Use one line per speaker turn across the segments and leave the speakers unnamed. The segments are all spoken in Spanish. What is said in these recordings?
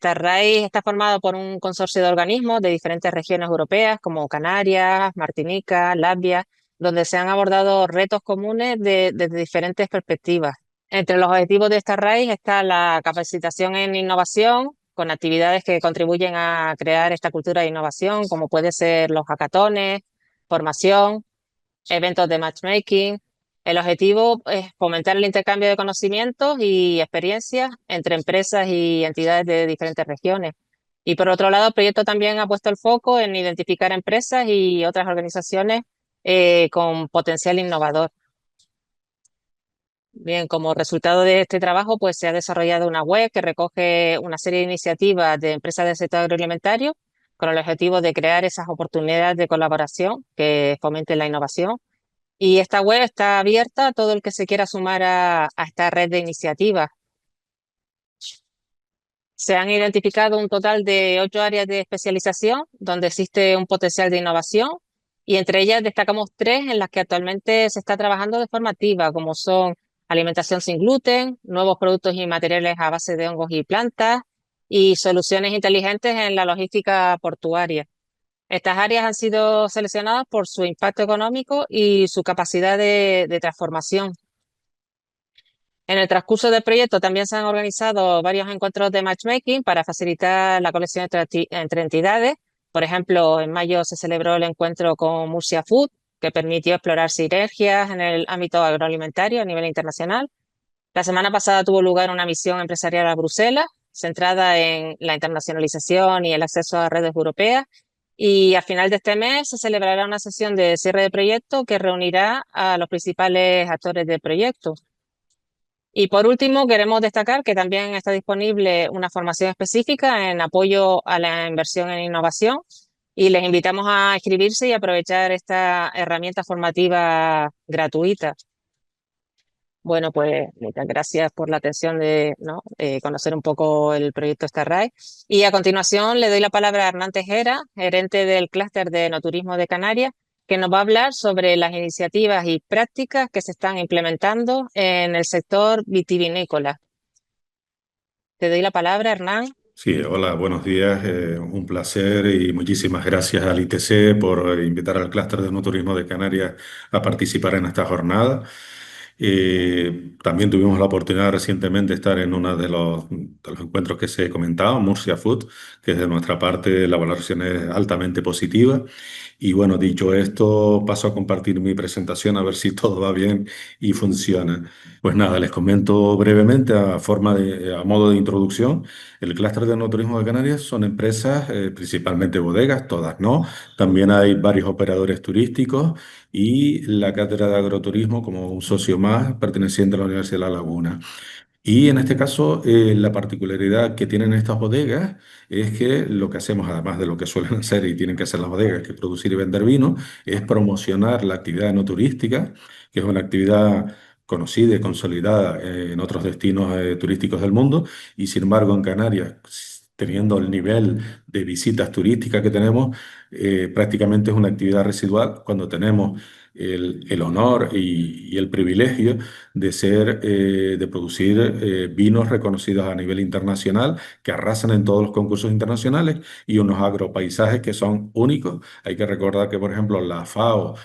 Starray está formado por un consorcio de organismos de diferentes regiones europeas, como Canarias, Martinica, Latvia, donde se han abordado retos comunes desde diferentes perspectivas. Entre los objetivos de Starray está la capacitación en innovación, con actividades que contribuyen a crear esta cultura de innovación, como puede ser los hackatones, formación, eventos de matchmaking. El objetivo es fomentar el intercambio de conocimientos y experiencias entre empresas y entidades de diferentes regiones. Y por otro lado, el proyecto también ha puesto el foco en identificar empresas y otras organizaciones con potencial innovador. Bien, como resultado de este trabajo, pues se ha desarrollado una web que recoge una serie de iniciativas de empresas del sector agroalimentario con el objetivo de crear esas oportunidades de colaboración que fomenten la innovación. Y esta web está abierta a todo el que se quiera sumar a esta red de iniciativas. Se han identificado un total de 8 áreas de especialización donde existe un potencial de innovación y entre ellas destacamos 3 en las que actualmente se está trabajando de forma activa, como son alimentación sin gluten, nuevos productos y materiales a base de hongos y plantas y soluciones inteligentes en la logística portuaria. Estas áreas han sido seleccionadas por su impacto económico y su capacidad de transformación. En el transcurso del proyecto también se han organizado varios encuentros de matchmaking para facilitar la conexión entre entidades. Por ejemplo, en mayo se celebró el encuentro con Murcia Food, que permitió explorar sinergias en el ámbito agroalimentario a nivel internacional. La semana pasada tuvo lugar una misión empresarial a Bruselas, centrada en la internacionalización y el acceso a redes europeas. Y a final de este mes se celebrará una sesión de cierre de proyecto que reunirá a los principales actores del proyecto. Y por último, queremos destacar que también está disponible una formación específica en apoyo a la inversión en innovación y les invitamos a inscribirse y aprovechar esta herramienta formativa gratuita. Bueno, pues muchas gracias por la atención de conocer un poco el proyecto Starray. Y a continuación le doy la palabra a Hernán Tejera, gerente del clúster de enoturismo de Canarias, que nos va a hablar sobre las iniciativas y prácticas que se están implementando en el sector vitivinícola. Te doy la palabra, Hernán.
Sí, hola, buenos días. Un placer y muchísimas gracias al ITC por invitar al Clúster de No Turismo de Canarias a participar en esta jornada. También tuvimos la oportunidad recientemente de estar en uno de los encuentros que se comentaba, Murcia Food, que de nuestra parte la valoración es altamente positiva. Y bueno, dicho esto, paso a compartir mi presentación a ver si todo va bien y funciona. Pues nada, les comento brevemente a modo de introducción. El clúster de enoturismo de Canarias son empresas, principalmente bodegas, todas no. También hay varios operadores turísticos y la Cátedra de Agroturismo como un socio más perteneciente a la Universidad de La Laguna. Y en este caso, la particularidad que tienen estas bodegas es que lo que hacemos, además de lo que suelen hacer y tienen que hacer las bodegas, que es producir y vender vino, es promocionar la actividad no turística, que es una actividad conocida y consolidada en otros destinos turísticos del mundo, y sin embargo en Canarias, teniendo el nivel de visitas turísticas que tenemos, prácticamente es una actividad residual cuando tenemos el honor y el privilegio de producir vinos reconocidos a nivel internacional que arrasan en todos los concursos internacionales y unos agropaisajes que son únicos. Hay que recordar que, por ejemplo, la FAO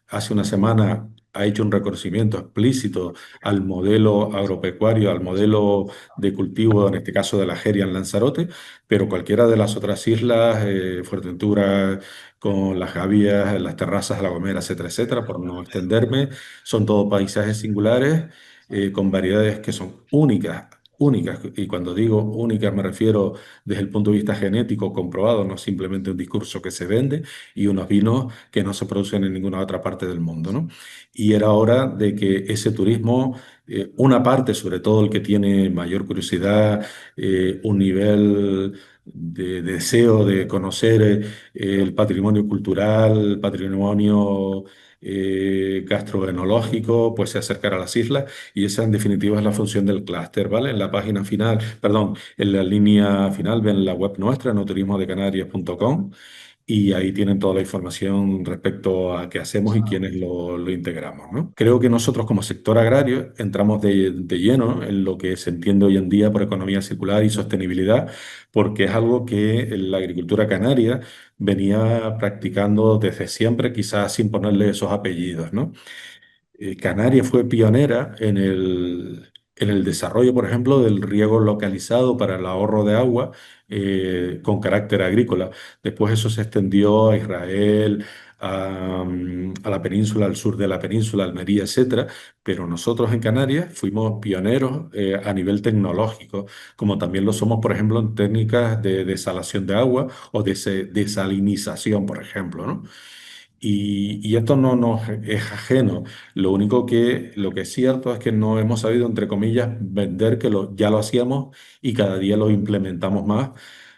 hace una semana ha hecho un reconocimiento explícito al modelo agropecuario, al modelo de cultivo, en este caso de la Jeria en Lanzarote, pero cualquiera de las otras islas, Fuerteventura, con las gavias, las terrazas de La Gomera, etcétera, etcétera, por no extenderme, son todos paisajes singulares con variedades que son únicas, únicas. Y cuando digo únicas me refiero desde el punto de vista genético comprobado, no simplemente un discurso que se vende y unos vinos que no se producen en ninguna otra parte del mundo, ¿no? Y era hora de que ese turismo, una parte, sobre todo el que tiene mayor curiosidad, un nivel de deseo de conocer el patrimonio cultural, el patrimonio gastroenológico, pues se acercará a las islas y esa en definitiva es la función del clúster, ¿vale? En la página final, perdón, en la línea final ven la web nuestra, noturismodecanarias.com y ahí tienen toda la información respecto a qué hacemos y quiénes lo integramos, ¿no? Creo que nosotros como sector agrario entramos de lleno en lo que se entiende hoy en día por economía circular y sostenibilidad, porque es algo que la agricultura canaria venía practicando desde siempre, quizás sin ponerle esos apellidos, ¿no? Canarias fue pionera en el desarrollo, por ejemplo, del riego localizado para el ahorro de agua con carácter agrícola. Después eso se extendió a Israel, a la península, al sur de la península, Almería, etcétera. Pero nosotros en Canarias fuimos pioneros a nivel tecnológico, como también lo somos, por ejemplo, en técnicas de desalación de agua o de desalinización, por ejemplo, ¿no? Y esto no nos es ajeno. Lo que es cierto es que no hemos sabido, entre comillas, vender que ya lo hacíamos y cada día lo implementamos más.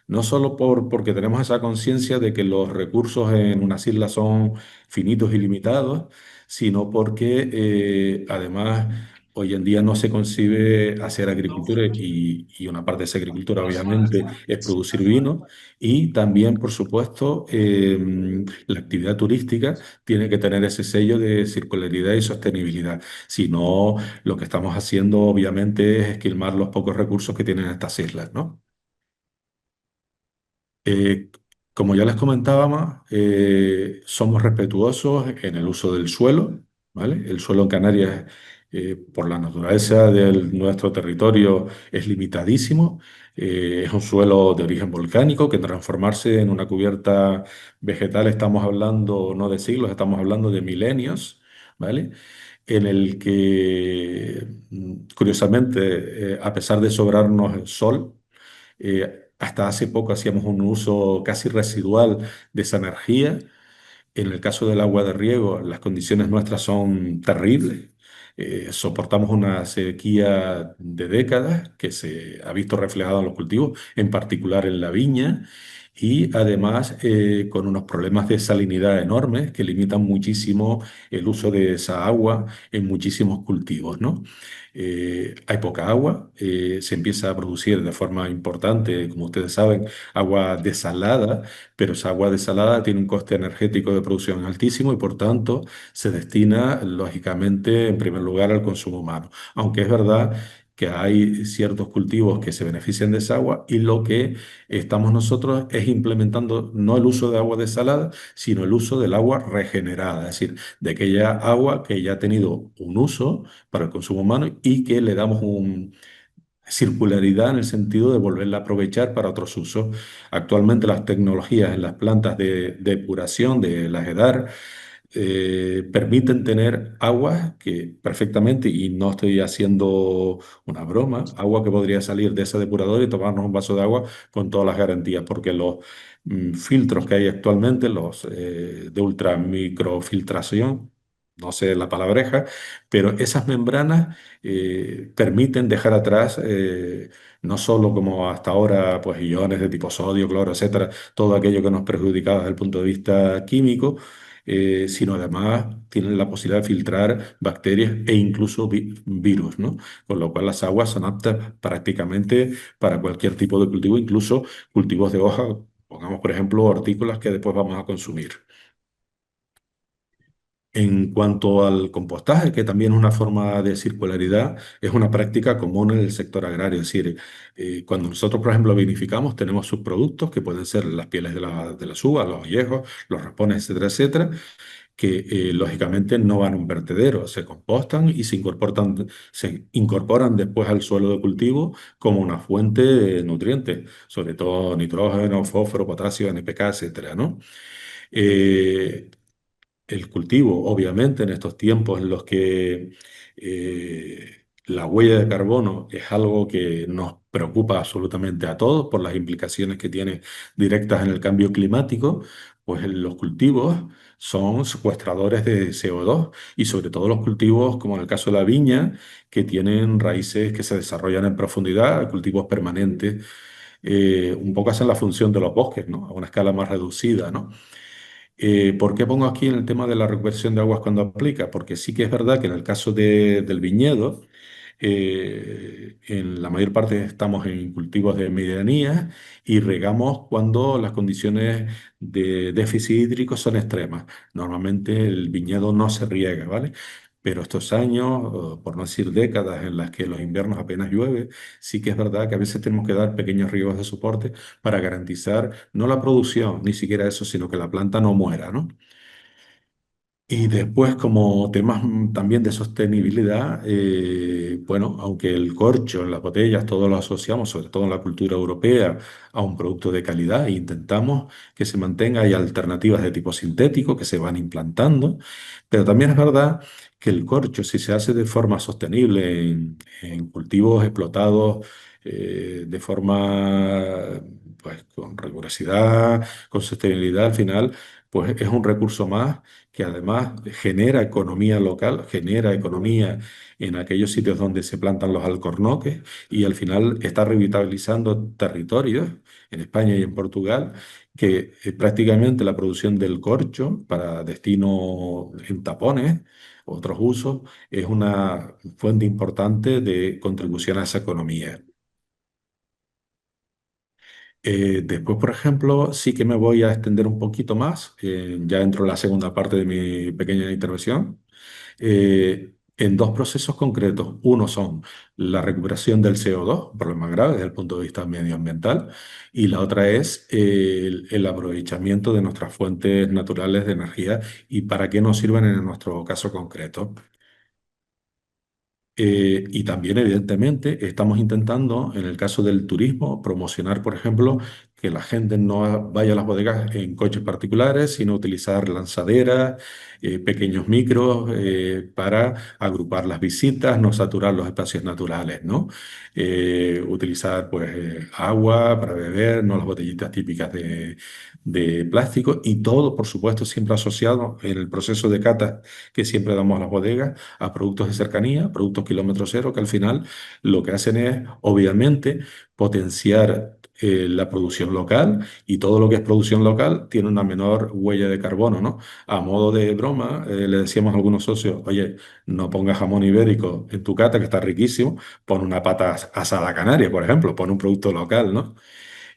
No solo porque tenemos esa conciencia de que los recursos en unas islas son finitos y limitados, sino porque además hoy en día no se concibe hacer agricultura y una parte de esa agricultura obviamente es producir vino y también, por supuesto, la actividad turística tiene que tener ese sello de circularidad y sostenibilidad. Si no, lo que estamos haciendo obviamente es esquilmar los pocos recursos que tienen estas islas, ¿no? Eh, Como ya les comentábamos, somos respetuosos en el uso del suelo, ¿vale? El suelo en Canarias, por la naturaleza de nuestro territorio, es limitadísimo. Es un suelo de origen volcánico que transformarse en una cubierta vegetal, estamos hablando no de siglos, estamos hablando de milenios, ¿vale? En el que, curiosamente, a pesar de sobrarnos el sol, hasta hace poco hacíamos un uso casi residual de esa energía. En el caso del agua de riego, las condiciones nuestras son terribles. Soportamos una sequía de décadas que se ha visto reflejado en los cultivos, en particular en la viña, y además con unos problemas de salinidad enormes que limitan muchísimo el uso de esa agua en muchísimos cultivos, ¿no? Hay poca agua, se empieza a producir de forma importante, como ustedes saben, agua desalada, pero esa agua desalada tiene un coste energético de producción altísimo y por tanto se destina lógicamente en primer lugar al consumo humano. Aunque es verdad que hay ciertos cultivos que se benefician de esa agua y lo que estamos nosotros es implementando no el uso de agua desalada, sino el uso del agua regenerada, es decir, de aquella agua que ya ha tenido un uso para el consumo humano y que le damos un circularidad en el sentido de volverla a aprovechar para otros usos. Actualmente las tecnologías en las plantas de depuración de las EDAR permiten tener agua que perfectamente, y no estoy haciendo una broma, agua que podría salir de ese depurador y tomarnos un vaso de agua con todas las garantías, porque los filtros que hay actualmente, los de ultramicrofiltración, no sé la palabreja, pero esas membranas permiten dejar atrás no solo como hasta ahora, pues iones de tipo sodio, cloro, etcétera, todo aquello que nos perjudicaba desde el punto de vista químico, sino además tienen la posibilidad de filtrar bacterias e incluso virus, ¿no? Con lo cual las aguas son aptas prácticamente para cualquier tipo de cultivo, incluso cultivos de hoja, pongamos por ejemplo hortícolas que después vamos a consumir. En cuanto al compostaje, que también es una forma de circularidad, es una práctica común en el sector agrario. Es decir, cuando nosotros, por ejemplo, vinificamos, tenemos subproductos que pueden ser las pieles de las uvas, los viejos, los raspones, etcétera, etcétera, que lógicamente no van a un vertedero, se compostan y se incorporan después al suelo de cultivo como una fuente de nutrientes, sobre todo nitrógeno, fósforo, potasio, NPK, etcétera, ¿no? Eh, el cultivo, obviamente, en estos tiempos en los que la huella de carbono es algo que nos preocupa absolutamente a todos por las implicaciones que tiene directas en el cambio climático, pues los cultivos son secuestradores de CO2 y sobre todo los cultivos, como en el caso de la viña, que tienen raíces que se desarrollan en profundidad, cultivos permanentes, un poco hacen la función de los bosques, ¿no? A una escala más reducida, ¿no? ¿Por qué pongo aquí en el tema de la reversión de aguas cuando aplica? Porque sí que es verdad que en el caso del viñedo, En la mayor parte estamos en cultivos de medianía y regamos cuando las condiciones de déficit hídrico son extremas. Normalmente el viñedo no se riega, ¿vale? Pero estos años, o por no decir décadas, en las que los inviernos apenas llueve, sí que es verdad que a veces tenemos que dar pequeños riegos de soporte para garantizar no la producción, ni siquiera eso, sino que la planta no muera, ¿no? Y después, como temas también de sostenibilidad, bueno, aunque el corcho en las botellas todos lo asociamos, sobre todo en la cultura europea, a un producto de calidad, e intentamos que se mantenga, hay alternativas de tipo sintético que se van implantando, pero también es verdad que el corcho, si se hace de forma sostenible en cultivos explotados de forma, pues, con rigurosidad, con sostenibilidad, al final, pues es un recurso más que además genera economía local, genera economía en aquellos sitios donde se plantan los alcornoques y al final está revitalizando territorios en España y en Portugal que prácticamente la producción del corcho para destino en tapones, otros usos, es una fuente importante de contribución a esa economía. Después, por ejemplo, sí que me voy a extender un poquito más, ya entro en la segunda parte de mi pequeña intervención, en dos procesos concretos. Uno son la recuperación del CO2, un problema grave desde el punto de vista medioambiental, y la otra es el aprovechamiento de nuestras fuentes naturales de energía y para qué nos sirven en nuestro caso concreto. Y también, evidentemente, estamos intentando, en el caso del turismo, promocionar, por ejemplo, que la gente no vaya a las bodegas en coches particulares, sino utilizar lanzaderas, pequeños micros, para agrupar las visitas, no saturar los espacios naturales, ¿no? Utilizar, pues, agua para beber, no las botellitas típicas de plástico y todo, por supuesto, siempre asociado en el proceso de cata que siempre damos a las bodegas a productos de cercanía, productos kilómetro cero, que al final lo que hacen es, obviamente, potenciar la producción local y todo lo que es producción local tiene una menor huella de carbono, ¿no? A modo de broma, le decíamos a algunos socios, oye, no pongas jamón ibérico en tu cata, que está riquísimo, pon una pata asada canaria, por ejemplo, pon un producto local, ¿no?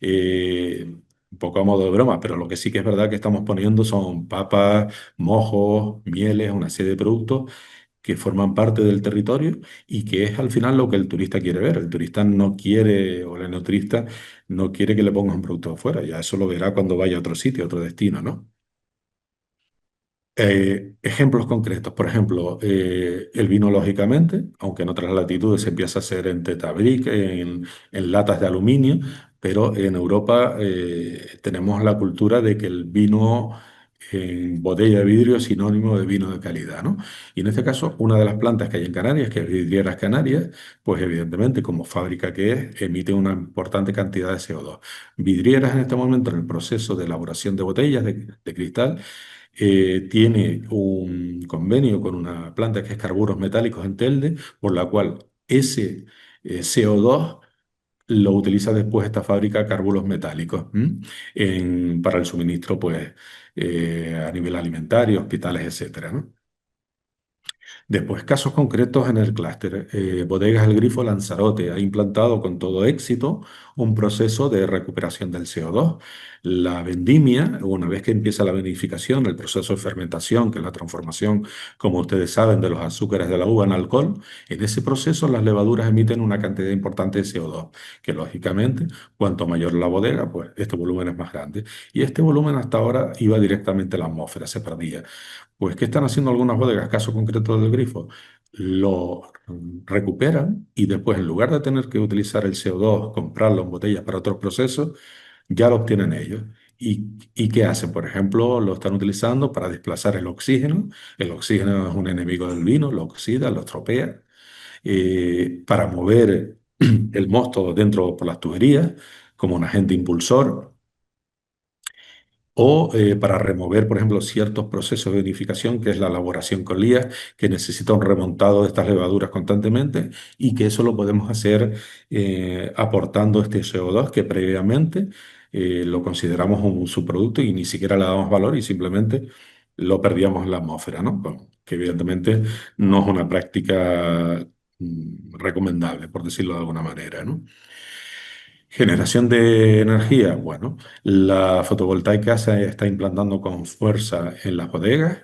Un poco a modo de broma, pero lo que sí que es verdad que estamos poniendo son papas, mojos, mieles, una serie de productos que forman parte del territorio y que es al final lo que el turista quiere ver. El turista no quiere, o el enoturista no quiere que le pongas un producto afuera, ya eso lo verá cuando vaya a otro sitio, a otro destino, ¿no? Ejemplos concretos, por ejemplo, el vino, lógicamente, aunque en otras latitudes se empieza a hacer en tetabric, en latas de aluminio, pero en Europa tenemos la cultura de que el vino en botella de vidrio es sinónimo de vino de calidad, ¿no? Y en este caso, una de las plantas que hay en Canarias, que es Vidrieras Canarias, pues evidentemente, como fábrica que es, emite una importante cantidad de CO2. Vidrieras en este momento, en el proceso de elaboración de botellas de cristal, tiene un convenio con una planta que es Carburos Metálicos en Telde, por la cual ese CO2 lo utiliza después esta fábrica Carburos Metálicos, ¿m? Para el suministro, pues, a nivel alimentario, hospitales, etcétera, ¿no? Después, casos concretos en el clúster. Bodegas El Grifo Lanzarote ha implantado con todo éxito un proceso de recuperación del CO2. La vendimia, una vez que empieza la vinificación, el proceso de fermentación, que es la transformación, como ustedes saben, de los azúcares de la uva en alcohol, en ese proceso las levaduras emiten una cantidad importante de CO2, que lógicamente, cuanto mayor la bodega, pues este volumen es más grande. Y este volumen hasta ahora iba directamente a la atmósfera, se perdía. Pues, ¿qué están haciendo algunas bodegas? Caso concreto del grifo, lo recuperan y después, en lugar de tener que utilizar el CO2, comprarlo en botellas para otros procesos, ya lo obtienen ellos. ¿Y qué hacen? Por ejemplo, lo están utilizando para desplazar el oxígeno. El oxígeno es un enemigo del vino, lo oxida, lo estropea. Para mover el mosto dentro por las tuberías, como un agente impulsor o para remover, por ejemplo, ciertos procesos de vinificación, que es la elaboración con lías, que necesita un remontado de estas levaduras constantemente y que eso lo podemos hacer aportando este CO2 que previamente lo consideramos un subproducto y ni siquiera le damos valor y simplemente lo perdíamos en la atmósfera, ¿no? Bueno, que evidentemente no es una práctica recomendable, por decirlo de alguna manera, ¿no? Generación de energía, bueno, la fotovoltaica se está implantando con fuerza en las bodegas.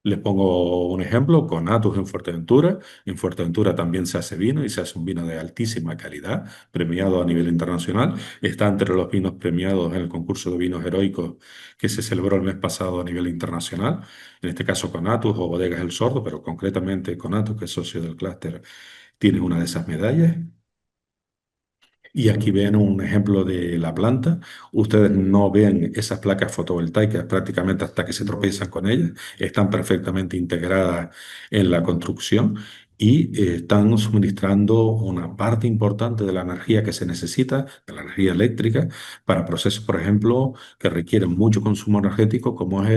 Les pongo un ejemplo, con Atus en Fuerteventura. En Fuerteventura también se hace vino y se hace un vino de altísima calidad, premiado a nivel internacional. Está entre los vinos premiados en el concurso de vinos heroicos que se celebró el mes pasado a nivel internacional. En este caso con Atus o Bodegas El Sordo, pero concretamente con Atus, que es socio del clúster, tiene una de esas medallas. Y aquí ven un ejemplo de la planta. Ustedes no ven esas placas fotovoltaicas prácticamente hasta que se tropiezan con ellas. Están perfectamente integradas en la construcción y están suministrando una parte importante de la energía que se necesita, de la energía eléctrica, para procesos, por ejemplo, que requieren mucho consumo energético, como es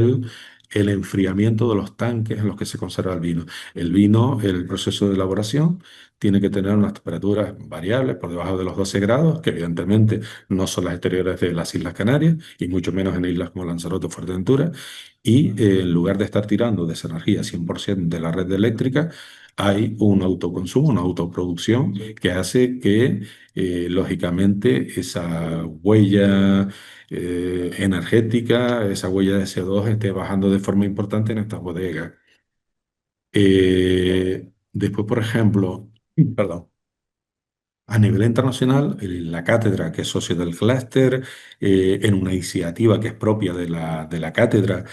el enfriamiento de los tanques en los que se conserva el vino. El vino, el proceso de elaboración tiene que tener unas temperaturas variables por debajo de los 12 grados, que evidentemente no son las exteriores de las Islas Canarias y mucho menos en islas como Lanzarote o Fuerteventura. Y en lugar de estar tirando de esa energía 100% de la red eléctrica, hay un autoconsumo, una autoproducción que hace que, lógicamente, esa huella energética, esa huella de CO2 esté bajando de forma importante en estas bodegas. Después, por ejemplo, perdón. A nivel internacional, la cátedra, que es socio del clúster, en una iniciativa que es propia de la cátedra,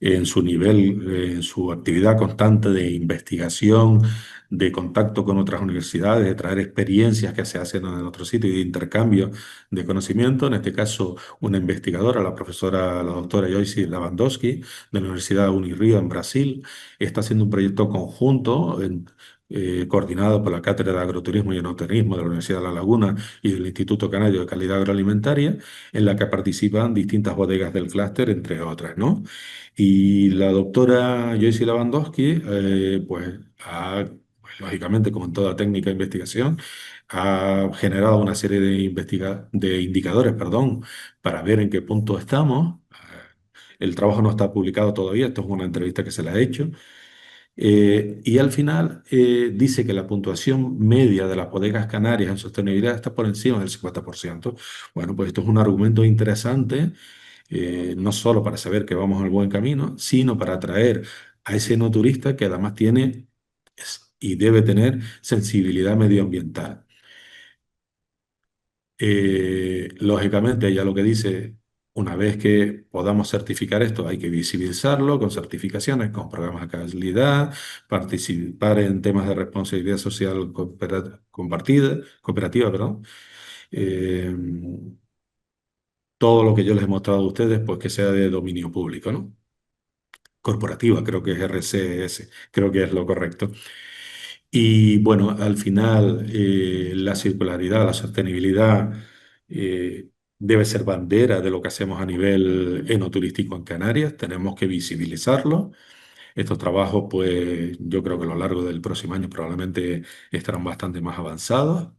en su nivel, en su actividad constante de investigación, de contacto con otras universidades, de traer experiencias que se hacen en otros sitios y de intercambio de conocimiento. En este caso, una investigadora, la profesora, la doctora Joyce Lewandowski, de la Universidad Unirio en Brasil, está haciendo un proyecto conjunto coordinado por la Cátedra de Agroturismo y Enoturismo de la Universidad de La Laguna y del Instituto Canario de Calidad Agroalimentaria, en la que participan distintas bodegas del clúster, entre otras, ¿no? Y la doctora Joyce Lewandowski, pues, pues, lógicamente, como en toda técnica de investigación, ha generado una serie de indicadores, perdón, para ver en qué punto estamos. El trabajo no está publicado todavía, esto es una entrevista que se le ha hecho, y al final dice que la puntuación media de las bodegas canarias en sostenibilidad está por encima del 50%. Bueno, pues esto es un argumento interesante, no solo para saber que vamos al buen camino, sino para atraer a ese no turista que además tiene y debe tener sensibilidad medioambiental. Lógicamente, ella lo que dice, una vez que podamos certificar esto, hay que visibilizarlo con certificaciones, con programas de calidad, participar en temas de responsabilidad social compartida, cooperativa, perdón. Eh, Todo lo que yo les he mostrado a ustedes, pues que sea de dominio público, ¿no? Corporativa, creo que es RCS, creo que es lo correcto. Y bueno, al final la circularidad, la sostenibilidad eh, debe ser bandera de lo que hacemos a nivel enoturístico en Canarias. Tenemos que visibilizarlo. Estos trabajos, pues yo creo que a lo largo del próximo año probablemente estarán bastante más avanzados.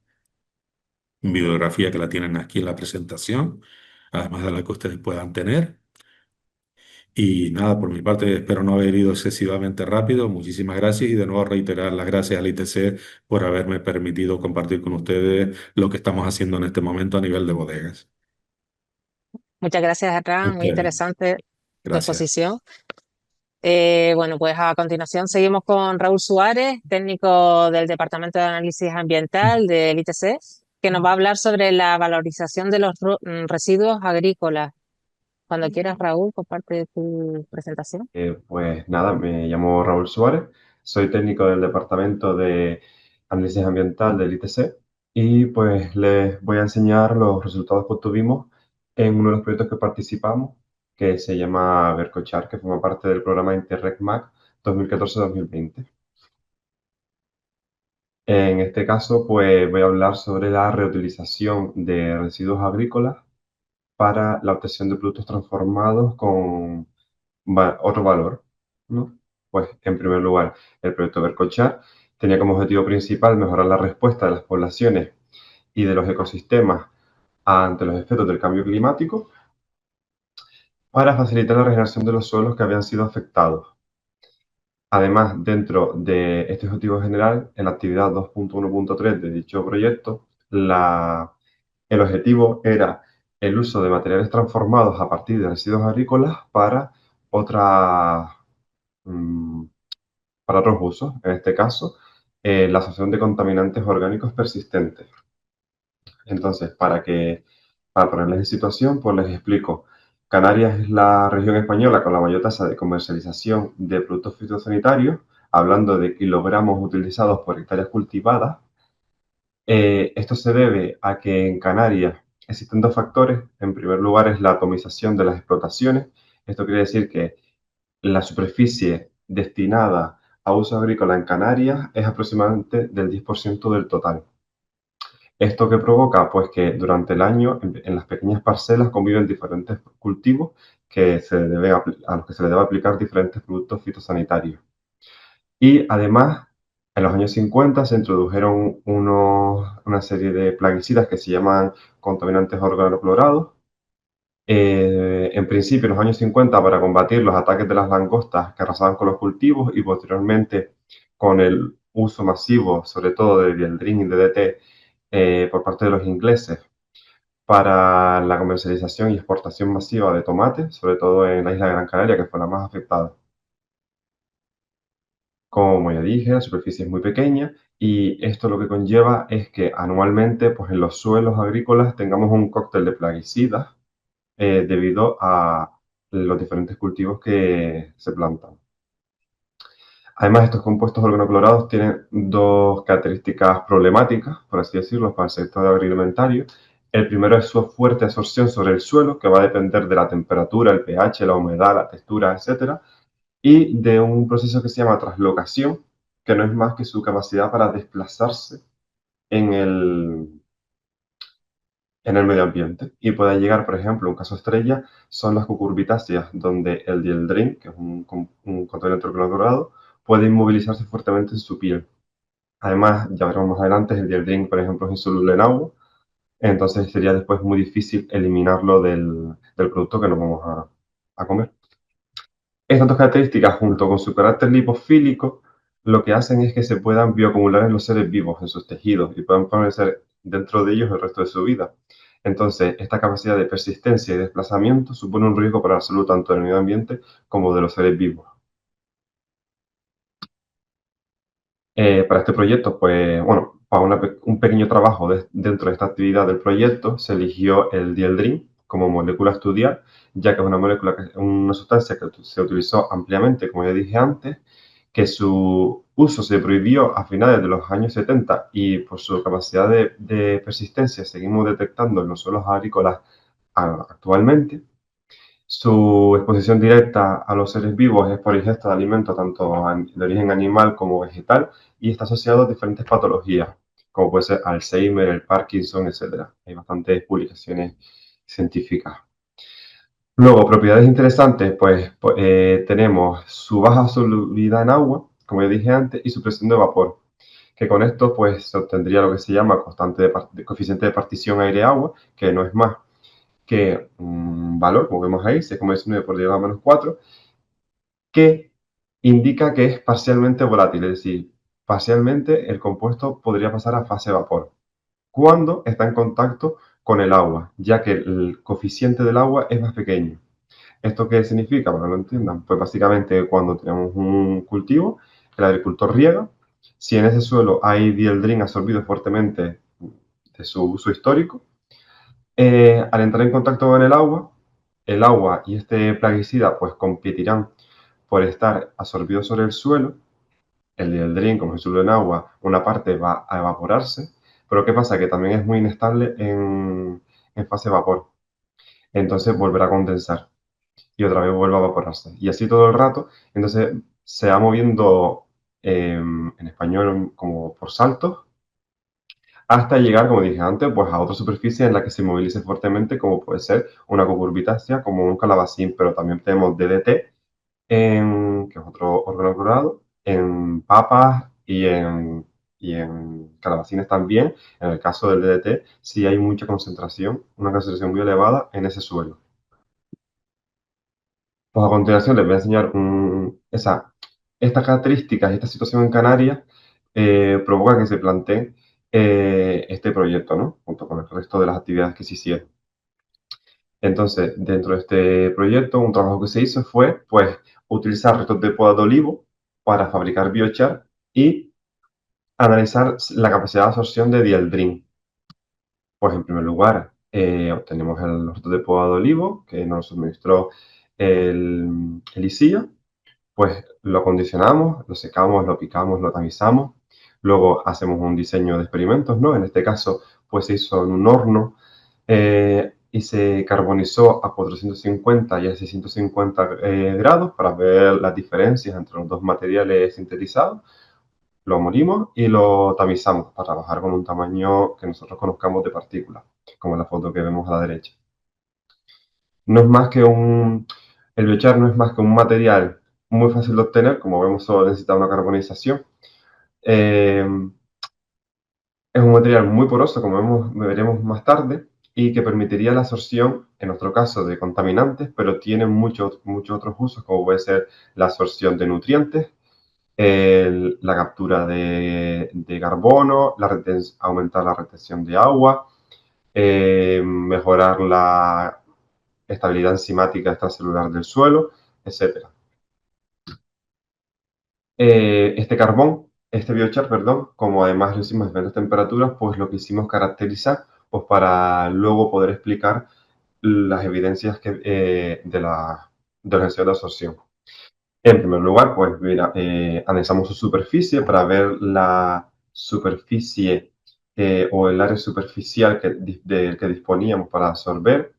Videografía que la tienen aquí en la presentación, además de la que ustedes puedan tener. Y nada, por mi parte espero no haber ido excesivamente rápido. Muchísimas gracias y de nuevo reiterar las gracias al ITC por haberme permitido compartir con ustedes lo que estamos haciendo en este momento a nivel de bodegas.
Muchas gracias, Arran. Muy
Ustedes,
interesante tu
gracias.
exposición. Bueno, pues a continuación seguimos con Raúl Suárez, técnico del Departamento de Análisis Ambiental del ITC, que nos va a hablar sobre la valorización de los residuos agrícolas. Cuando quieras, Raúl, comparte tu presentación.
Pues nada, me llamo Raúl Suárez, soy técnico del Departamento de Análisis Ambiental del ITC y pues les voy a enseñar los resultados que obtuvimos en uno de los proyectos que participamos, que se llama Vercochar, que forma parte del programa Interreg MAC 2014-2020. En este caso, pues voy a hablar sobre la reutilización de residuos agrícolas para la obtención de productos transformados con otro valor, ¿no? Pues, en primer lugar, el proyecto Vercochar tenía como objetivo principal mejorar la respuesta de las poblaciones y de los ecosistemas ante los efectos del cambio climático para facilitar la regeneración de los suelos que habían sido afectados. Además, dentro de este objetivo general, en la actividad 2.1.3 de dicho proyecto, el objetivo era el uso de materiales transformados a partir de residuos agrícolas otras, mm, para otros usos. En este caso, la asociación de contaminantes orgánicos persistentes. Entonces, para ponerles en situación, pues les explico. Canarias es la región española con la mayor tasa de comercialización de productos fitosanitarios, hablando de kilogramos utilizados por hectáreas cultivadas. Esto se debe a que en Canarias existen dos factores. En primer lugar, es la atomización de las explotaciones. Esto quiere decir que la superficie destinada a uso agrícola en Canarias es aproximadamente del 10% del total. ¿Esto qué provoca? Pues que durante el año en las pequeñas parcelas conviven diferentes cultivos a los que se le debe aplicar diferentes productos fitosanitarios. Y además, en los años 50 se introdujeron una serie de plaguicidas que se llaman contaminantes organoclorados. En principio, en los años 50, para combatir los ataques de las langostas que arrasaban con los cultivos, y posteriormente con el uso masivo, sobre todo de dieldrin y DDT, por parte de los ingleses para la comercialización y exportación masiva de tomate, sobre todo en la isla de Gran Canaria, que fue la más afectada. Como ya dije, la superficie es muy pequeña y esto lo que conlleva es que anualmente, pues en los suelos agrícolas tengamos un cóctel de plaguicidas debido a los diferentes cultivos que se plantan. Además, estos compuestos organoclorados tienen dos características problemáticas, por así decirlo, para el sector agroalimentario. El primero es su fuerte absorción sobre el suelo, que va a depender de la temperatura, el pH, la humedad, la textura, etc. Y de un proceso que se llama translocación, que no es más que su capacidad para desplazarse en el medio ambiente. Y puede llegar, por ejemplo, un caso estrella son las cucurbitáceas, donde el dieldrin, que es un contaminante organoclorado, puede inmovilizarse fuertemente en su piel. Además, ya veremos más adelante, el dieldrin, por ejemplo, es insoluble en agua, entonces sería después muy difícil eliminarlo del producto que nos vamos a comer. Estas dos características, junto con su carácter lipofílico, lo que hacen es que se puedan bioacumular en los seres vivos, en sus tejidos, y puedan permanecer dentro de ellos el resto de su vida. Entonces, esta capacidad de persistencia y desplazamiento supone un riesgo para la salud tanto del medio ambiente como de los seres vivos. Para este proyecto, pues, bueno, para un pequeño trabajo dentro de esta actividad del proyecto, se eligió el dieldrin como molécula a estudiar, ya que es una sustancia que se utilizó ampliamente, como ya dije antes, que su uso se prohibió a finales de los años 70 y por su capacidad de persistencia seguimos detectando en los suelos agrícolas actualmente. Su exposición directa a los seres vivos es por ingesta de alimentos tanto de origen animal como vegetal y está asociado a diferentes patologías, como puede ser Alzheimer, el Parkinson, etc. Hay bastantes publicaciones científicas. Luego, propiedades interesantes, pues tenemos su baja solubilidad en agua, como ya dije antes, y su presión de vapor, que con esto pues se obtendría lo que se llama coeficiente de partición aire-agua, que no es más que un valor, como vemos ahí, 6,19 por 10 a la menos 4, que indica que es parcialmente volátil, es decir, parcialmente el compuesto podría pasar a fase vapor cuando está en contacto con el agua, ya que el coeficiente del agua es más pequeño. ¿Esto qué significa? Para que lo entiendan, pues básicamente cuando tenemos un cultivo, el agricultor riega, si en ese suelo hay dieldrin absorbido fuertemente de su uso histórico, al entrar en contacto con el agua y este plaguicida pues competirán por estar absorbidos sobre el suelo. El dieldrin, como se suelo en agua, una parte va a evaporarse, pero ¿qué pasa? Que también es muy inestable en fase vapor. Entonces volverá a condensar y otra vez vuelve a evaporarse. Y así todo el rato, entonces se va moviendo en español como por saltos hasta llegar, como dije antes, pues a otra superficie en la que se movilice fuertemente, como puede ser una cucurbitácea, como un calabacín, pero también tenemos DDT, que es otro órgano clorado, en papas y en calabacines también. En el caso del DDT, sí hay mucha concentración, una concentración muy elevada en ese suelo. Pues a continuación les voy a enseñar esa Estas características y esta situación en Canarias provoca que se plantee este proyecto, ¿no? Junto con el resto de las actividades que se hicieron. Entonces, dentro de este proyecto, un trabajo que se hizo fue, pues, utilizar restos de poda de olivo para fabricar biochar y analizar la capacidad de absorción de dieldrin. Pues, en primer lugar, obtenemos los restos de poda de olivo que nos suministró el ICIA. Pues lo acondicionamos, lo secamos, lo picamos, lo tamizamos. Luego hacemos un diseño de experimentos, ¿no? En este caso, pues se hizo en un horno y se carbonizó a 450 y a 650 grados para ver las diferencias entre los dos materiales sintetizados. Lo molimos y lo tamizamos para trabajar con un tamaño que nosotros conozcamos de partículas, como en la foto que vemos a la derecha. No es más que el biochar no es más que un material muy fácil de obtener, como vemos solo necesita una carbonización. Eh, es un material muy poroso, como veremos más tarde, y que permitiría la absorción, en nuestro caso, de contaminantes, pero tiene muchos otros usos, como puede ser la absorción de nutrientes, la captura de carbono, aumentar la retención de agua, mejorar la estabilidad enzimática extracelular del suelo, etc. Este biochar, perdón, como además lo hicimos a diferentes temperaturas, pues lo que hicimos caracterizar, pues para luego poder explicar las evidencias de los ensayos de absorción. En primer lugar, pues mira, analizamos su superficie para ver la superficie o el área superficial que disponíamos para absorber,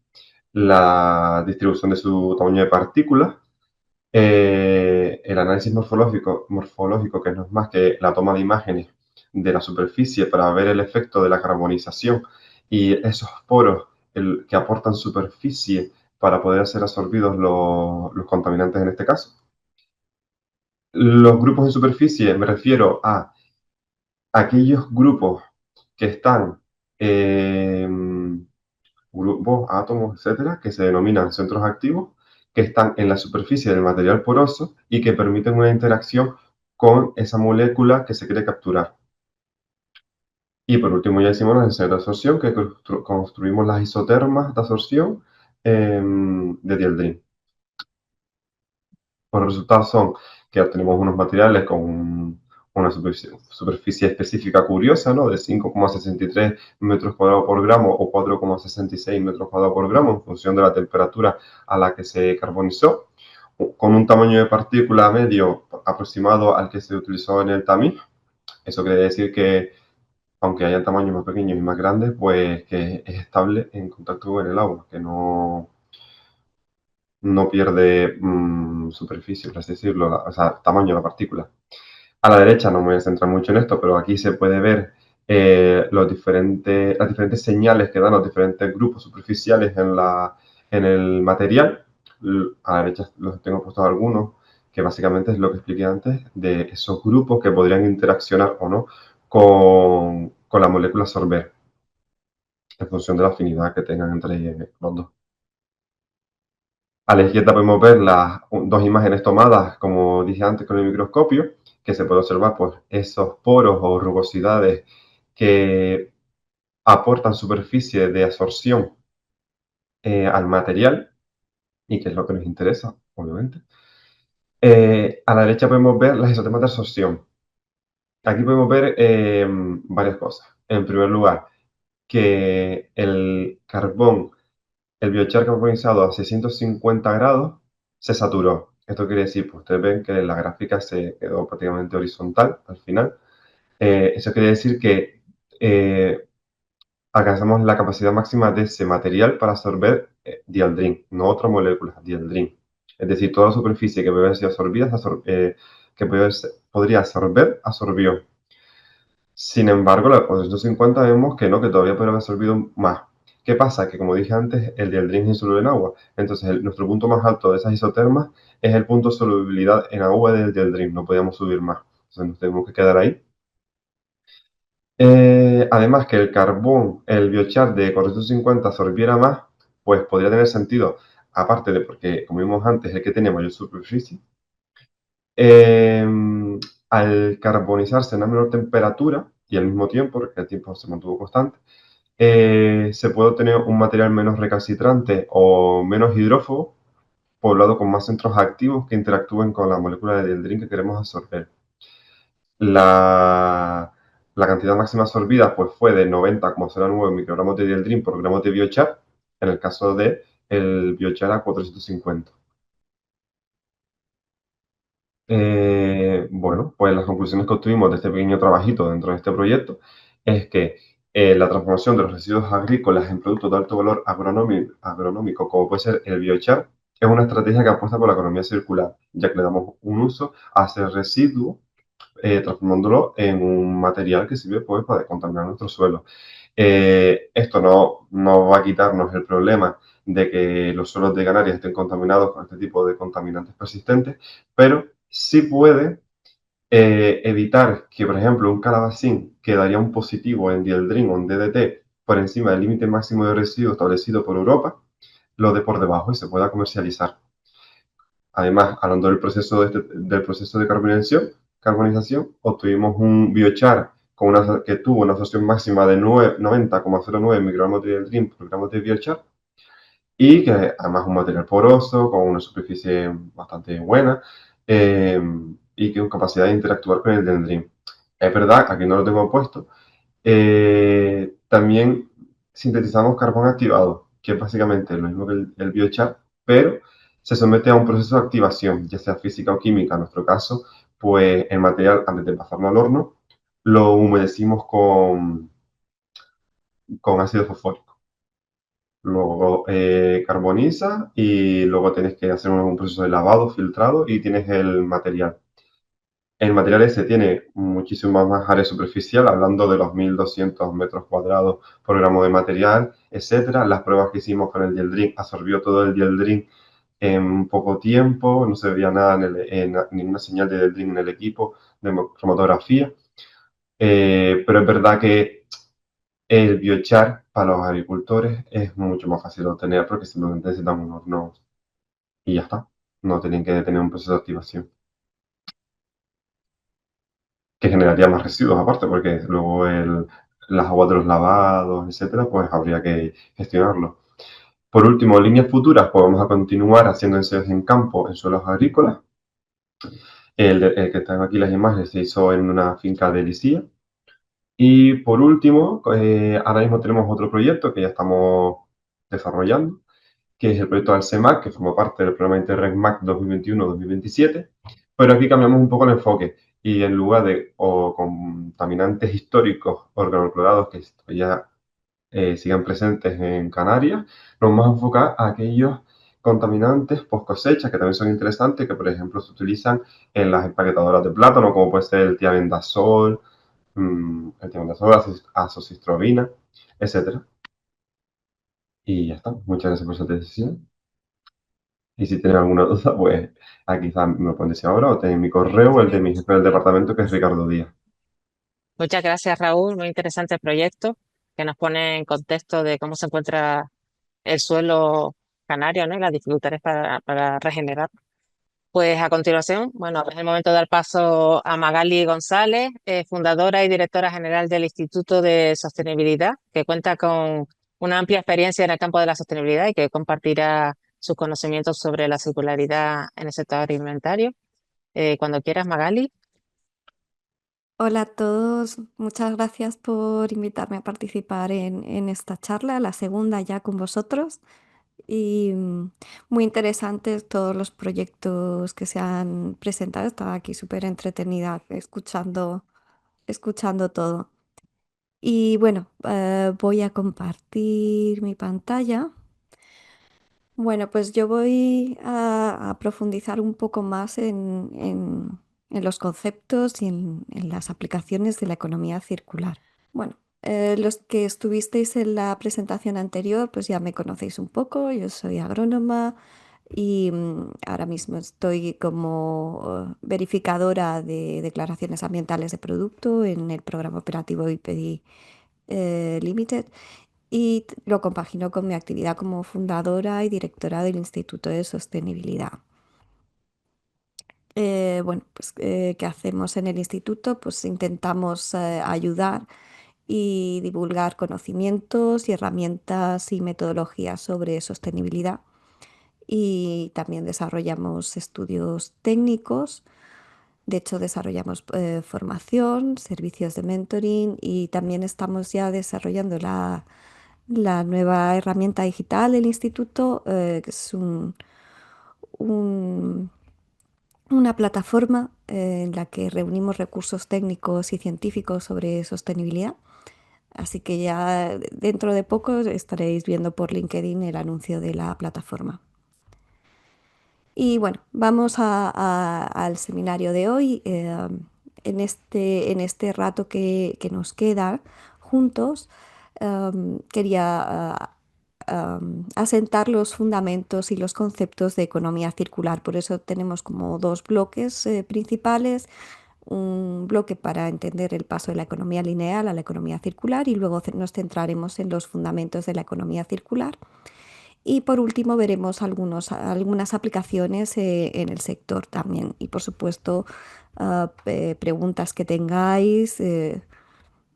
la distribución de su tamaño de partículas, el análisis morfológico, que no es más que la toma de imágenes de la superficie para ver el efecto de la carbonización y esos poros que aportan superficie para poder ser absorbidos los contaminantes en este caso. Los grupos de superficie, me refiero a aquellos grupos que están grupos, átomos, etcétera, que se denominan centros activos, que están en la superficie del material poroso y que permiten una interacción con esa molécula que se quiere capturar. Y por último ya hicimos los ensayos de absorción, que construimos las isotermas de absorción de dieldrin. Pues los resultados son que obtenemos unos materiales con una superficie específica curiosa, ¿no? De 5,63 metros cuadrados por gramo o 4,66 metros cuadrados por gramo en función de la temperatura a la que se carbonizó, con un tamaño de partícula medio aproximado al que se utilizó en el tamiz. Eso quiere decir que, aunque haya tamaños más pequeños y más grandes, pues que es estable en contacto con el agua, que no pierde superficie, por así decirlo, o sea, tamaño de la partícula. A la derecha no me voy a centrar mucho en esto, pero aquí se puede ver las diferentes señales que dan los diferentes grupos superficiales en el material. A la derecha los tengo puestos algunos, que básicamente es lo que expliqué antes, de esos grupos que podrían interaccionar o no con la molécula sorber, en función de la afinidad que tengan entre los dos. A la izquierda podemos ver las dos imágenes tomadas, como dije antes, con el microscopio, que se puede observar pues, esos poros o rugosidades que aportan superficie de absorción al material, y que es lo que nos interesa, obviamente. A la derecha podemos ver las isotermas de absorción. Aquí podemos ver varias cosas. En primer lugar, que el carbón, el biochar carbonizado a 650 grados se saturó. Esto quiere decir, pues ustedes ven que la gráfica se quedó prácticamente horizontal al final. Eso quiere decir que alcanzamos la capacidad máxima de ese material para absorber dieldrin, no otra molécula, dieldrin. Es decir, toda la superficie que puede haber sido absorbida, podría absorber, absorbió. Sin embargo, la 450 vemos que no, que todavía podría haber absorbido más. ¿Qué pasa? Que como dije antes, el dieldrin es insoluble en agua. Entonces, nuestro punto más alto de esas isotermas es el punto de solubilidad en agua del dieldrin. No podíamos subir más. Entonces, nos tenemos que quedar ahí. Además, que el carbón, el biochar de 450 absorbiera más, pues podría tener sentido. Aparte de porque, como vimos antes, el que tiene mayor superficie. Em, Al carbonizarse a una menor temperatura y al mismo tiempo, porque el tiempo se mantuvo constante, se puede obtener un material menos recalcitrante o menos hidrófobo, poblado con más centros activos que interactúen con la molécula de dieldrin que queremos absorber. La, la cantidad máxima absorbida pues, fue de 90,09 microgramos de dieldrin por gramo de biochar, en el caso de el biochar a 450. Bueno, pues las conclusiones que obtuvimos de este pequeño trabajito dentro de este proyecto es que la transformación de los residuos agrícolas en productos de alto valor agronómico, como puede ser el biochar, es una estrategia que apuesta por la economía circular, ya que le damos un uso a ese residuo, transformándolo en un material que sirve pues, para descontaminar nuestro suelo. Esto no va a quitarnos el problema de que los suelos de Canarias estén contaminados con este tipo de contaminantes persistentes, pero sí puede evitar que, por ejemplo, un calabacín que daría un positivo en dieldrin o en DDT por encima del límite máximo de residuos establecido por Europa, lo dé por debajo y se pueda comercializar. Además, hablando del proceso de carbonización, obtuvimos un biochar que tuvo una absorción máxima de 90,09 microgramos de dieldrin por gramo de biochar y que además es un material poroso, con una superficie bastante buena eh, y que con capacidad de interactuar con el dendrín. Es verdad, aquí no lo tengo puesto, también sintetizamos carbón activado, que es básicamente lo mismo que el biochar, pero se somete a un proceso de activación, ya sea física o química. En nuestro caso, pues el material, antes de pasarlo al horno, lo humedecimos con ácido fosfórico. Luego carboniza y luego tienes que hacer un proceso de lavado, filtrado y tienes el material. El material ese tiene muchísimo más área superficial, hablando de los 1200 metros cuadrados por gramo de material, etcétera. Las pruebas que hicimos con el dieldrin absorbió todo el dieldrin en poco tiempo, no se veía nada, ninguna señal de dieldrin en el equipo de cromatografía. Pero es verdad que el biochar para los agricultores es mucho más fácil de obtener porque simplemente necesitan un horno y ya está. No tienen que tener un proceso de activación, que generaría más residuos aparte, porque luego las aguas de los lavados, etcétera, pues habría que gestionarlo. Por último, líneas futuras, pues vamos a continuar haciendo ensayos en campo en suelos agrícolas. El que están aquí las imágenes se hizo en una finca de Licía. Y por último, ahora mismo tenemos otro proyecto que ya estamos desarrollando, que es el proyecto Alcemac, que forma parte del programa Interreg MAC 2021-2027, pero aquí cambiamos un poco el enfoque y en lugar de contaminantes históricos organoclorados que ya sigan presentes en Canarias, nos vamos a enfocar a aquellos contaminantes post cosecha que también son interesantes, que por ejemplo se utilizan en las empaquetadoras de plátano, como puede ser el tiabendazol, el tiabendazol, azocistrobina, etcétera. Y ya está. Muchas gracias por su atención. Y si tienen alguna duda, pues aquí quizás me lo pueden decir ahora o tienen mi correo o el de mi jefe del departamento, que es Ricardo Díaz.
Muchas gracias, Raúl. Muy interesante el proyecto que nos pone en contexto de cómo se encuentra el suelo canario, ¿no? Y las dificultades para regenerar. Pues a continuación, bueno, es el momento de dar paso a Magali González, fundadora y directora general del Instituto de Sostenibilidad, que cuenta con una amplia experiencia en el campo de la sostenibilidad y que compartirá sus conocimientos sobre la circularidad en el sector alimentario. Cuando quieras, Magali.
Hola a todos, muchas gracias por invitarme a participar en esta charla, la segunda ya con vosotros. Y muy interesantes todos los proyectos que se han presentado. Estaba aquí súper entretenida escuchando todo. Y bueno, voy a compartir mi pantalla. Bueno, pues yo voy a profundizar un poco más en los conceptos y en las aplicaciones de la economía circular. Bueno, los que estuvisteis en la presentación anterior, pues ya me conocéis un poco. Yo soy agrónoma y ahora mismo estoy como verificadora de declaraciones ambientales de producto en el programa operativo IPD Limited y lo compagino con mi actividad como fundadora y directora del Instituto de Sostenibilidad. Bueno, pues, ¿qué hacemos en el instituto? Pues intentamos ayudar y divulgar conocimientos y herramientas y metodologías sobre sostenibilidad. Y también desarrollamos estudios técnicos. De hecho, desarrollamos formación, servicios de mentoring y también estamos ya desarrollando la nueva herramienta digital del instituto, que es un- una plataforma en la que reunimos recursos técnicos y científicos sobre sostenibilidad. Así que ya dentro de poco estaréis viendo por LinkedIn el anuncio de la plataforma. Y bueno, vamos al seminario de hoy. En este rato que nos queda juntos, quería asentar los fundamentos y los conceptos de economía circular. Por eso tenemos como dos bloques principales. Un bloque para entender el paso de la economía lineal a la economía circular y luego nos centraremos en los fundamentos de la economía circular. Y por último veremos algunas aplicaciones en el sector también. Y por supuesto, preguntas que tengáis,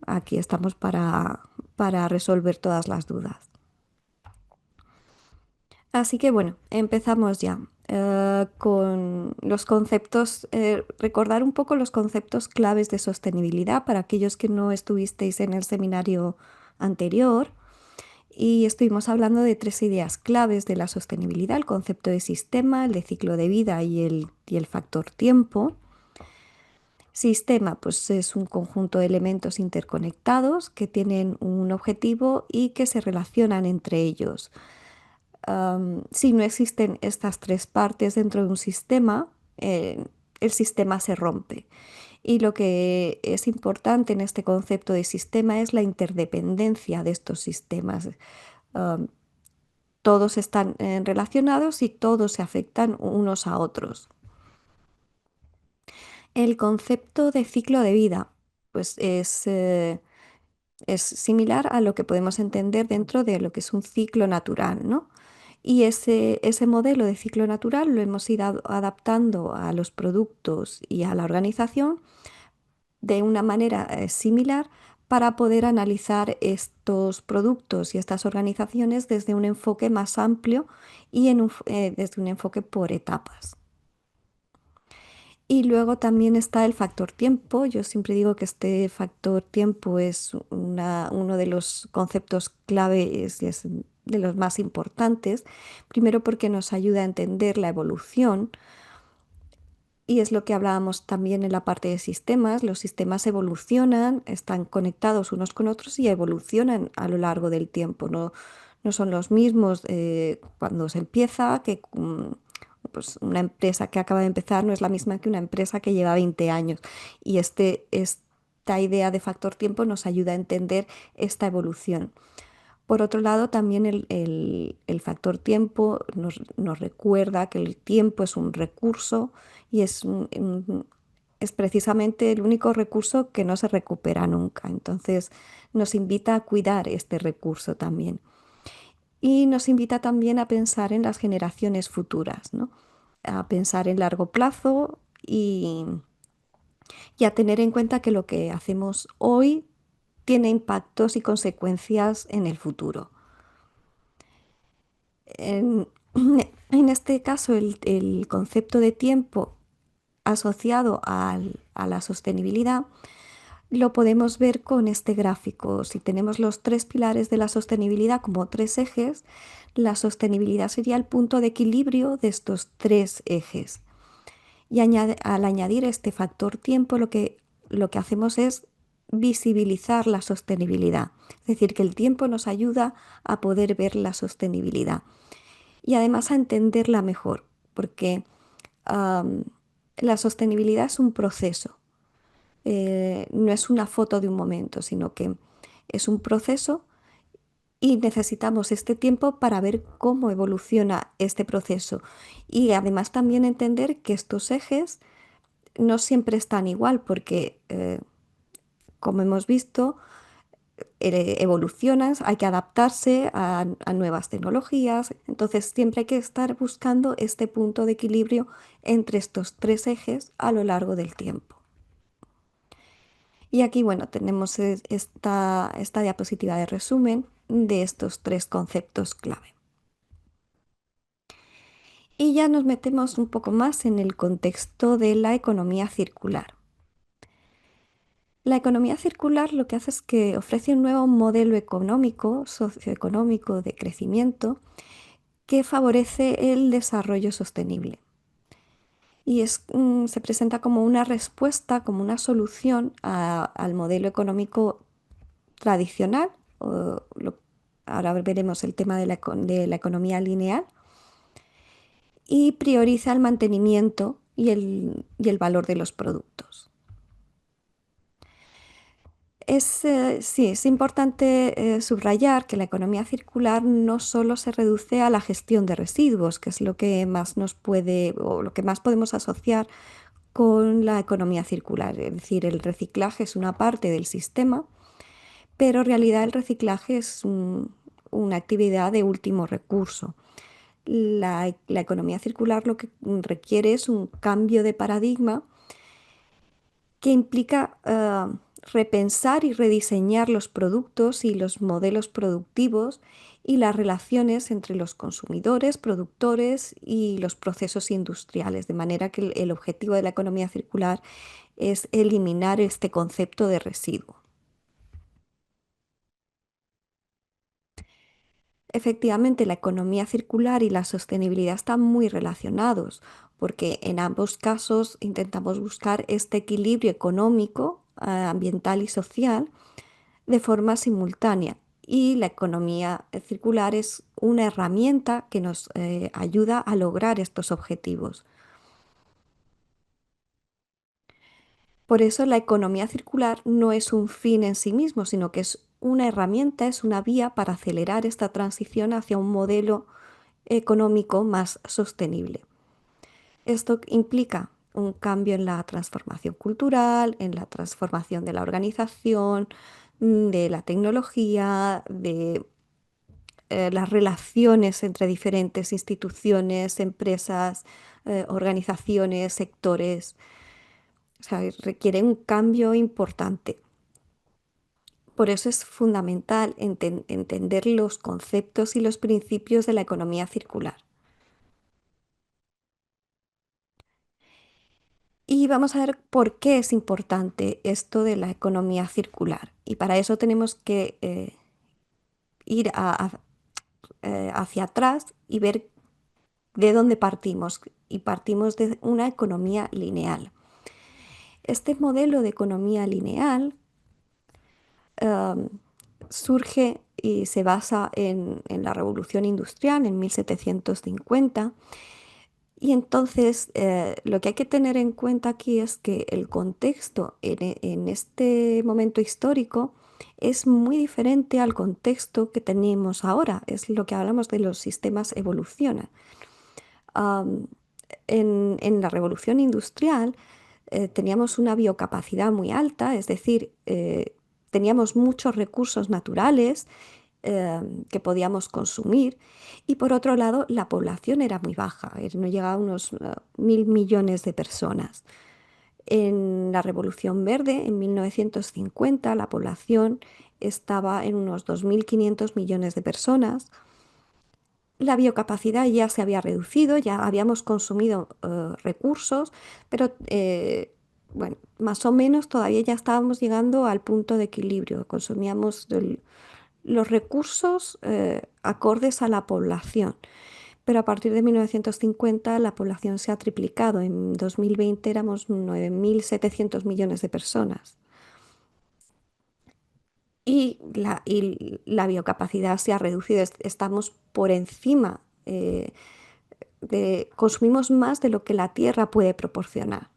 aquí estamos para resolver todas las dudas. Así que bueno, empezamos ya con los conceptos, recordar un poco los conceptos claves de sostenibilidad para aquellos que no estuvisteis en el seminario anterior. Y estuvimos hablando de tres ideas claves de la sostenibilidad: el concepto de sistema, el de ciclo de vida y el factor tiempo. Sistema, pues es un conjunto de elementos interconectados que tienen un objetivo y que se relacionan entre ellos. Si no existen estas tres partes dentro de un sistema, el sistema se rompe. Y lo que es importante en este concepto de sistema es la interdependencia de estos sistemas. Um, Todos están relacionados y todos se afectan unos a otros. El concepto de ciclo de vida, pues es similar a lo que podemos entender dentro de lo que es un ciclo natural, ¿no? Y ese modelo de ciclo natural lo hemos ido adaptando a los productos y a la organización de una manera similar para poder analizar estos productos y estas organizaciones desde un enfoque más amplio y desde un enfoque por etapas. Y luego también está el factor tiempo. Yo siempre digo que este factor tiempo es uno de los conceptos clave, y es de los más importantes. Primero porque nos ayuda a entender la evolución. Y es lo que hablábamos también en la parte de sistemas. Los sistemas evolucionan, están conectados unos con otros y evolucionan a lo largo del tiempo. No son los mismos cuando se empieza, pues una empresa que acaba de empezar no es la misma que una empresa que lleva 20 años. Y esta idea de factor tiempo nos ayuda a entender esta evolución. Por otro lado, también el factor tiempo nos recuerda que el tiempo es un recurso y es precisamente el único recurso que no se recupera nunca. Entonces, nos invita a cuidar este recurso también. Y nos invita también a pensar en las generaciones futuras, ¿no? A pensar en largo plazo y a tener en cuenta que lo que hacemos hoy tiene impactos y consecuencias en el futuro. En, en este caso, el concepto de tiempo asociado a la sostenibilidad lo podemos ver con este gráfico. Si tenemos los tres pilares de la sostenibilidad como tres ejes, la sostenibilidad sería el punto de equilibrio de estos tres ejes. Y al añadir este factor tiempo, lo que hacemos es visibilizar la sostenibilidad. Es decir, que el tiempo nos ayuda a poder ver la sostenibilidad y además a entenderla mejor, porque am, la sostenibilidad es un proceso, no es una foto de un momento, sino que es un proceso y necesitamos este tiempo para ver cómo evoluciona este proceso y además también entender que estos ejes no siempre están igual, porque como hemos visto, evolucionan, hay que adaptarse a nuevas tecnologías, entonces siempre hay que estar buscando este punto de equilibrio entre estos tres ejes a lo largo del tiempo. Y aquí, bueno, tenemos esta diapositiva de resumen de estos tres conceptos clave. Y ya nos metemos un poco más en el contexto de la economía circular. La economía circular lo que hace es que ofrece un nuevo modelo económico, socioeconómico de crecimiento que favorece el desarrollo sostenible. Y se presenta como una respuesta, como una solución al modelo económico tradicional. Ahora veremos el tema de la economía lineal. Y prioriza el mantenimiento y el valor de los productos. Sí, es importante subrayar que la economía circular no solo se reduce a la gestión de residuos, que es lo que más nos puede o lo que más podemos asociar con la economía circular. Es decir, el reciclaje es una parte del sistema, pero en realidad el reciclaje es una actividad de último recurso. La economía circular lo que requiere es un cambio de paradigma que implica repensar y rediseñar los productos y los modelos productivos y las relaciones entre los consumidores, productores y los procesos industriales, de manera que el objetivo de la economía circular es eliminar este concepto de residuo. Efectivamente, la economía circular y la sostenibilidad están muy relacionados, porque en ambos casos intentamos buscar este equilibrio económico, ambiental y social de forma simultánea. Y la economía circular es una herramienta que nos ayuda a lograr estos objetivos. Por eso la economía circular no es un fin en sí mismo, sino que es una herramienta, es una vía para acelerar esta transición hacia un modelo económico más sostenible. Esto implica un cambio en la transformación cultural, en la transformación de la organización, de la tecnología, de las relaciones entre diferentes instituciones, empresas, organizaciones, sectores. O sea, requiere un cambio importante. Por eso es fundamental entender los conceptos y los principios de la economía circular. Y vamos a ver por qué es importante esto de la economía circular. Y para eso tenemos que ir hacia atrás y ver de dónde partimos. Y partimos de una economía lineal. Este modelo de economía lineal surge y se basa en la Revolución Industrial en 1750. Y entonces lo que hay que tener en cuenta aquí es que el contexto en este momento histórico es muy diferente al contexto que tenemos ahora. Es lo que hablamos de los sistemas evolucionan. En la Revolución Industrial teníamos una biocapacidad muy alta, es decir, teníamos muchos recursos naturales que podíamos consumir y por otro lado la población era muy baja, no llegaba a unos 1.000 millones de personas. En la Revolución Verde, en 1950, la población estaba en unos 2.500 millones de personas. La biocapacidad ya se había reducido, ya habíamos consumido recursos, pero bueno, más o menos todavía ya estábamos llegando al punto de equilibrio. Consumíamos los recursos acordes a la población. Pero a partir de 1950 la población se ha triplicado. En 2020 éramos 9.700 millones de personas. Y la biocapacidad se ha reducido. Estamos por encima, consumimos más de lo que la Tierra puede proporcionar.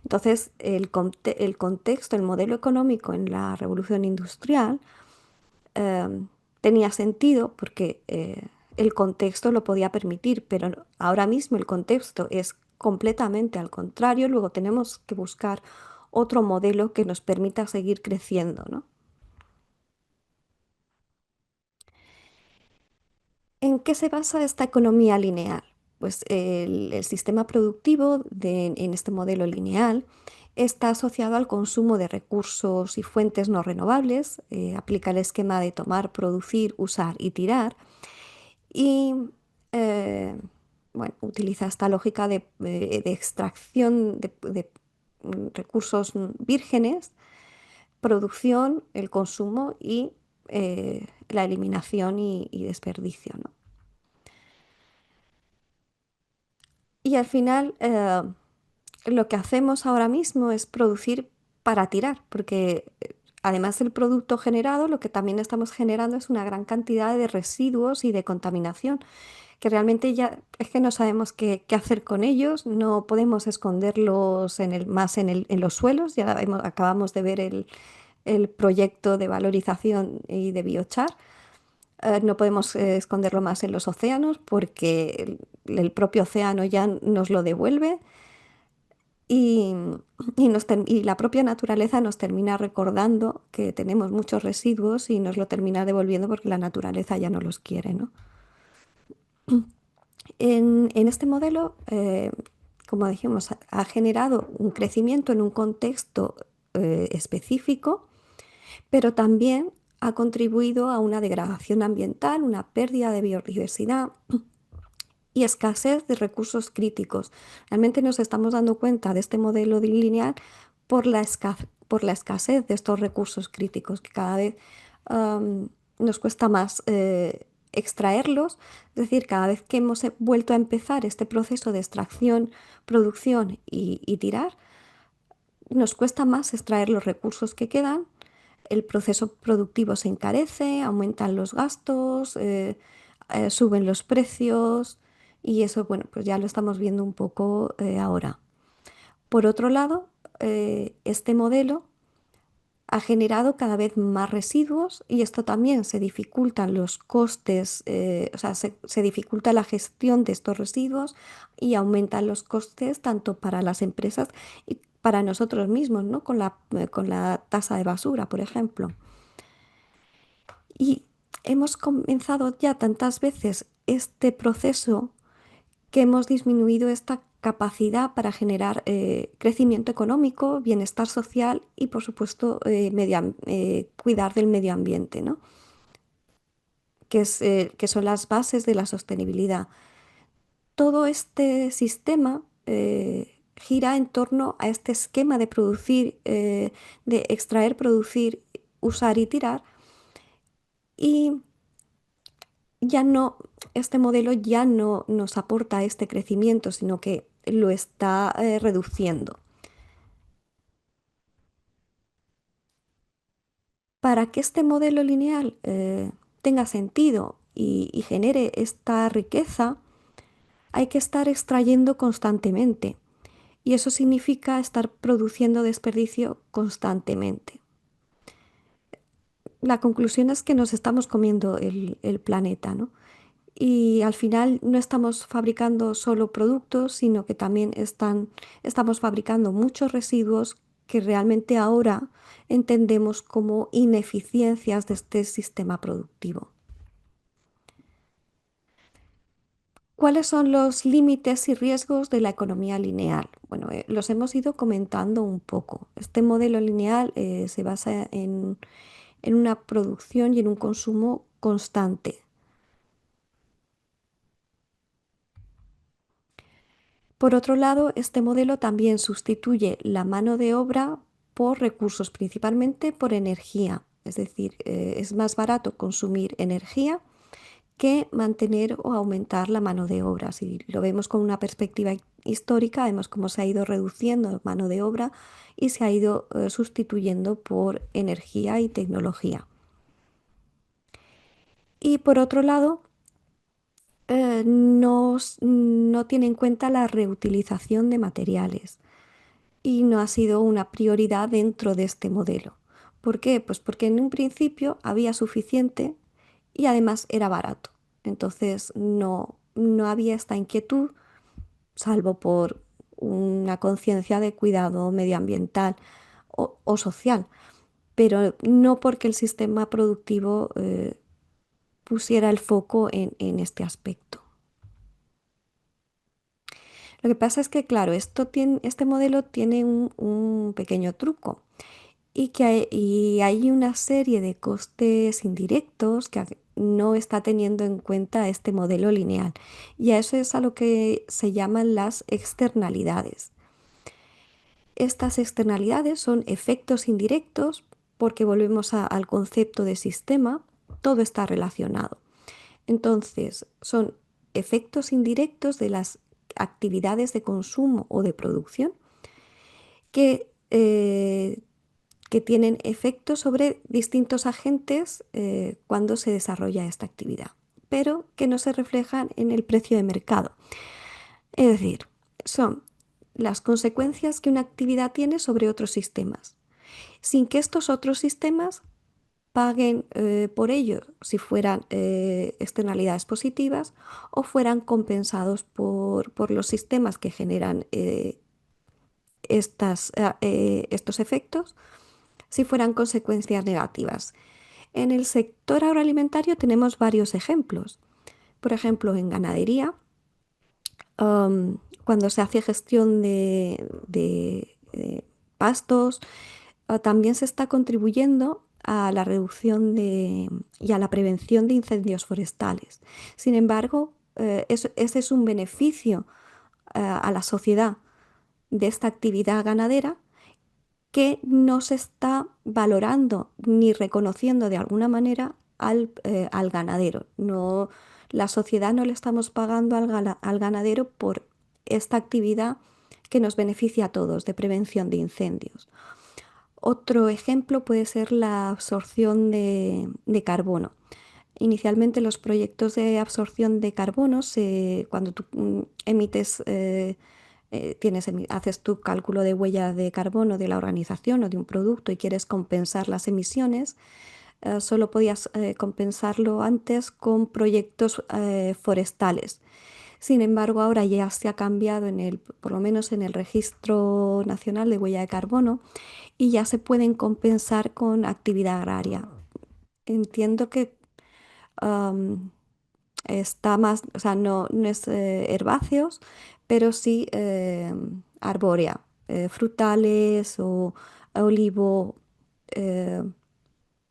Entonces, el contexto, el modelo económico en la revolución industrial tenía sentido porque el contexto lo podía permitir, pero ahora mismo el contexto es completamente al contrario. Luego tenemos que buscar otro modelo que nos permita seguir creciendo, ¿no? qué se basa esta economía lineal? Pues el sistema productivo en este modelo lineal está asociado al consumo de recursos y fuentes no renovables, aplica el esquema de tomar, producir, usar y tirar, y eh, bueno, utiliza esta lógica de extracción de recursos vírgenes, producción, el consumo y la eliminación y desperdicio, ¿no? Y al final, lo que hacemos ahora mismo es producir para tirar, porque además del producto generado, lo que también estamos generando es una gran cantidad de residuos y de contaminación, que realmente ya es que no sabemos qué hacer con ellos, no podemos esconderlos en los suelos. Ya acabamos de ver el proyecto de valorización y de biochar. No podemos esconderlo más en los océanos porque el propio océano ya nos lo devuelve. Y, y la propia naturaleza nos termina recordando que tenemos muchos residuos y nos lo termina devolviendo porque la naturaleza ya no los quiere, ¿no? En este modelo, como dijimos, ha generado un crecimiento en un contexto específico, pero también ha contribuido a una degradación ambiental, una pérdida de biodiversidad y escasez de recursos críticos. Realmente nos estamos dando cuenta de este modelo lineal por la escasez de estos recursos críticos, que cada vez nos cuesta más extraerlos. Es decir, cada vez que hemos vuelto a empezar este proceso de extracción, producción y tirar, nos cuesta más extraer los recursos que quedan. El proceso productivo se encarece, aumentan los gastos, suben los precios y eso, bueno, pues ya lo estamos viendo un poco ahora. Por otro lado, este modelo ha generado cada vez más residuos y esto también se dificultan los costes, o sea, se dificulta la gestión de estos residuos y aumentan los costes tanto para las empresas y para nosotros mismos, ¿no? Con la tasa de basura, por ejemplo. Y hemos comenzado ya tantas veces este proceso que hemos disminuido esta capacidad para generar crecimiento económico, bienestar social y, por supuesto, cuidar del medio ambiente, ¿no? Que son las bases de la sostenibilidad. Todo este sistema gira en torno a este esquema de producir, de extraer, producir, usar y tirar. Y ya no, este modelo ya no nos aporta este crecimiento, sino que lo está reduciendo. Para que este modelo lineal tenga sentido y genere esta riqueza, hay que estar extrayendo constantemente y eso significa estar produciendo desperdicio constantemente. La conclusión es que nos estamos comiendo el planeta, ¿no? Y al final no estamos fabricando solo productos, sino que también estamos fabricando muchos residuos que realmente ahora entendemos como ineficiencias de este sistema productivo. ¿Cuáles son los límites y riesgos de la economía lineal? Bueno, los hemos ido comentando un poco. Este modelo lineal se basa en una producción y en un consumo constante. Por otro lado, este modelo también sustituye la mano de obra por recursos, principalmente por energía. Es decir, es más barato consumir energía que mantener o aumentar la mano de obra. Si lo vemos con una perspectiva histórica, vemos cómo se ha ido reduciendo mano de obra y se ha ido sustituyendo por energía y tecnología. Y por otro lado, no tiene en cuenta la reutilización de materiales y no ha sido una prioridad dentro de este modelo. ¿Por qué? Pues porque en un principio había suficiente y además era barato. Entonces no había esta inquietud, salvo por una conciencia de cuidado medioambiental o social, pero no porque el sistema productivo pusiera el foco en este aspecto. Lo que pasa es que, claro, este modelo tiene un pequeño truco y hay una serie de costes indirectos que no está teniendo en cuenta este modelo lineal. Y a eso es a lo que se llaman las externalidades. Estas externalidades son efectos indirectos porque volvemos al concepto de sistema, todo está relacionado. Entonces, son efectos indirectos de las actividades de consumo o de producción que, que tienen efectos sobre distintos agentes cuando se desarrolla esta actividad, pero que no se reflejan en el precio de mercado. Es decir, son las consecuencias que una actividad tiene sobre otros sistemas, sin que estos otros sistemas paguen por ello si fueran externalidades positivas o fueran compensados por los sistemas que generan estos efectos si fueran consecuencias negativas. En el sector agroalimentario tenemos varios ejemplos. Por ejemplo, en ganadería, cuando se hace gestión de pastos, también se está contribuyendo a la reducción y a la prevención de incendios forestales. Sin embargo, ese es un beneficio a la sociedad de esta actividad ganadera que no se está valorando ni reconociendo de alguna manera al ganadero. No, la sociedad no le estamos pagando al ganadero por esta actividad que nos beneficia a todos de prevención de incendios. Otro ejemplo puede ser la absorción de carbono. Inicialmente los proyectos de absorción de carbono, cuando tú emites, haces tu cálculo de huella de carbono de la organización o de un producto y quieres compensar las emisiones, solo podías compensarlo antes con proyectos forestales. Sin embargo, ahora ya se ha cambiado por lo menos en el Registro Nacional de Huella de Carbono y ya se pueden compensar con actividad agraria. Entiendo que está más, o sea, no es herbáceos, pero sí arbórea, frutales o olivo. eh,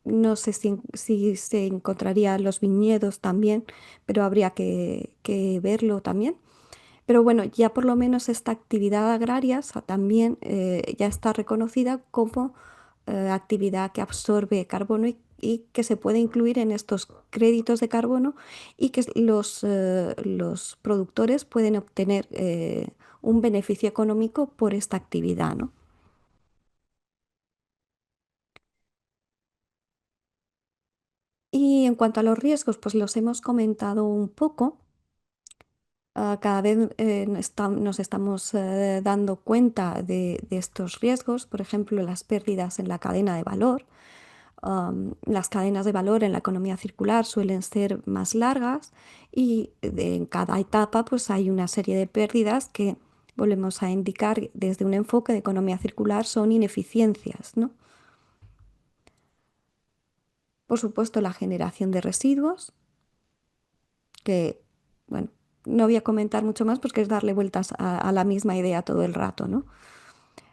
no sé si se encontraría los viñedos también, pero habría que verlo también. Pero bueno, ya por lo menos esta actividad agraria también ya está reconocida como actividad que absorbe carbono y que se puede incluir en estos créditos de carbono y que los productores pueden obtener un beneficio económico por esta actividad, ¿no? Y en cuanto a los riesgos, pues los hemos comentado un poco. Cada vez nos estamos dando cuenta de estos riesgos, por ejemplo, las pérdidas en la cadena de valor. Las cadenas de valor en la economía circular suelen ser más largas y en cada etapa pues hay una serie de pérdidas que volvemos a indicar desde un enfoque de economía circular son ineficiencias, ¿no? Por supuesto, la generación de residuos, que, bueno, no voy a comentar mucho más porque es darle vueltas a la misma idea todo el rato, ¿no?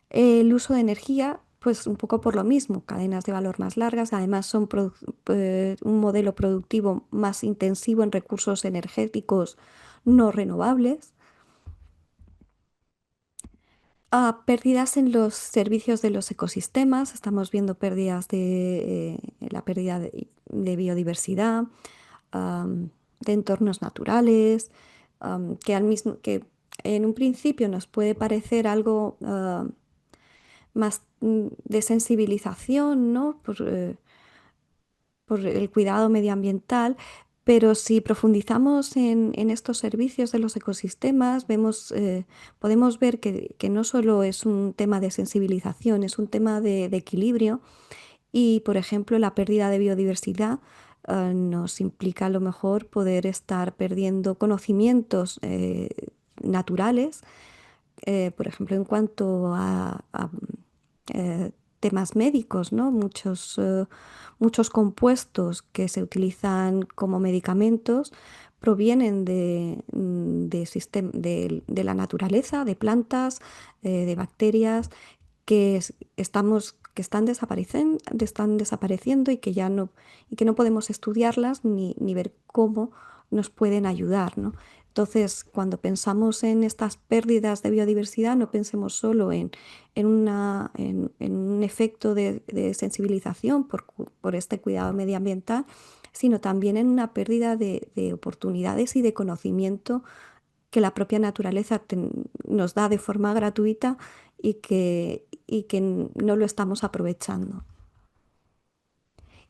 El uso de energía, pues un poco por lo mismo, cadenas de valor más largas, además son un modelo productivo más intensivo en recursos energéticos no renovables. Pérdidas en los servicios de los ecosistemas, estamos viendo pérdidas la pérdida de biodiversidad, de entornos naturales, que en un principio nos puede parecer algo más de sensibilización, ¿no? Por el cuidado medioambiental, pero si profundizamos en estos servicios de los ecosistemas, podemos ver que no solo es un tema de sensibilización, es un tema de equilibrio y, por ejemplo, la pérdida de biodiversidad nos implica a lo mejor poder estar perdiendo conocimientos naturales, por ejemplo, en cuanto a temas médicos, ¿no? Muchos compuestos que se utilizan como medicamentos provienen de la naturaleza, de plantas, de bacterias que están desapareciendo y que ya no, y que no podemos estudiarlas ni ver cómo nos pueden ayudar, ¿no? Entonces, cuando pensamos en estas pérdidas de biodiversidad, no pensemos solo en un efecto de sensibilización por este cuidado medioambiental, sino también en una pérdida de oportunidades y de conocimiento que la propia naturaleza nos da de forma gratuita y que no lo estamos aprovechando.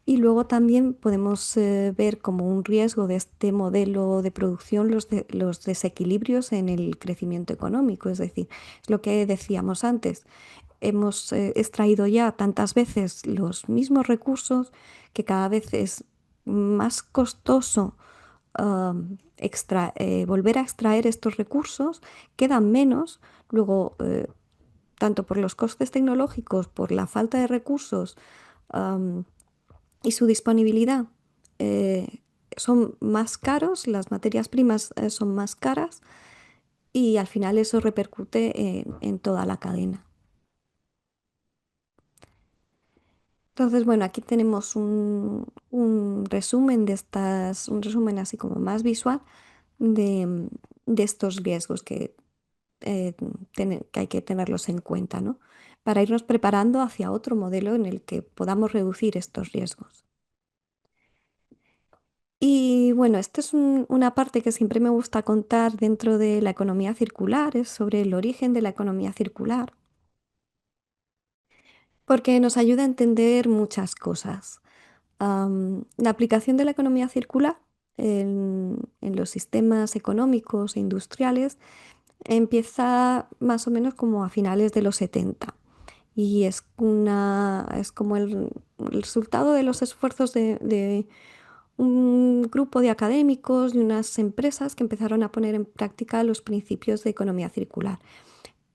Y luego también podemos ver como un riesgo de este modelo de producción los desequilibrios en el crecimiento económico. Es decir, es lo que decíamos antes. Hemos extraído ya tantas veces los mismos recursos que cada vez es más costoso volver a extraer estos recursos, quedan menos. Luego, tanto por los costes tecnológicos, por la falta de recursos, am, y su disponibilidad, eh, son más caros, las materias primas son más caras y al final eso repercute en toda la cadena. Entonces, bueno, aquí tenemos un resumen un resumen así como más visual de, de estos riesgos eh, que hay que tenerlos en cuenta, ¿no? Para irnos preparando hacia otro modelo en el que podamos reducir estos riesgos. Y bueno, esta es una parte que siempre me gusta contar dentro de la economía circular, es sobre el origen de la economía circular, porque nos ayuda a entender muchas cosas. La aplicación de la economía circular en los sistemas económicos e industriales empieza más o menos como a finales de los 70 y es como el resultado de los esfuerzos de un grupo de académicos y unas empresas que empezaron a poner en práctica los principios de economía circular.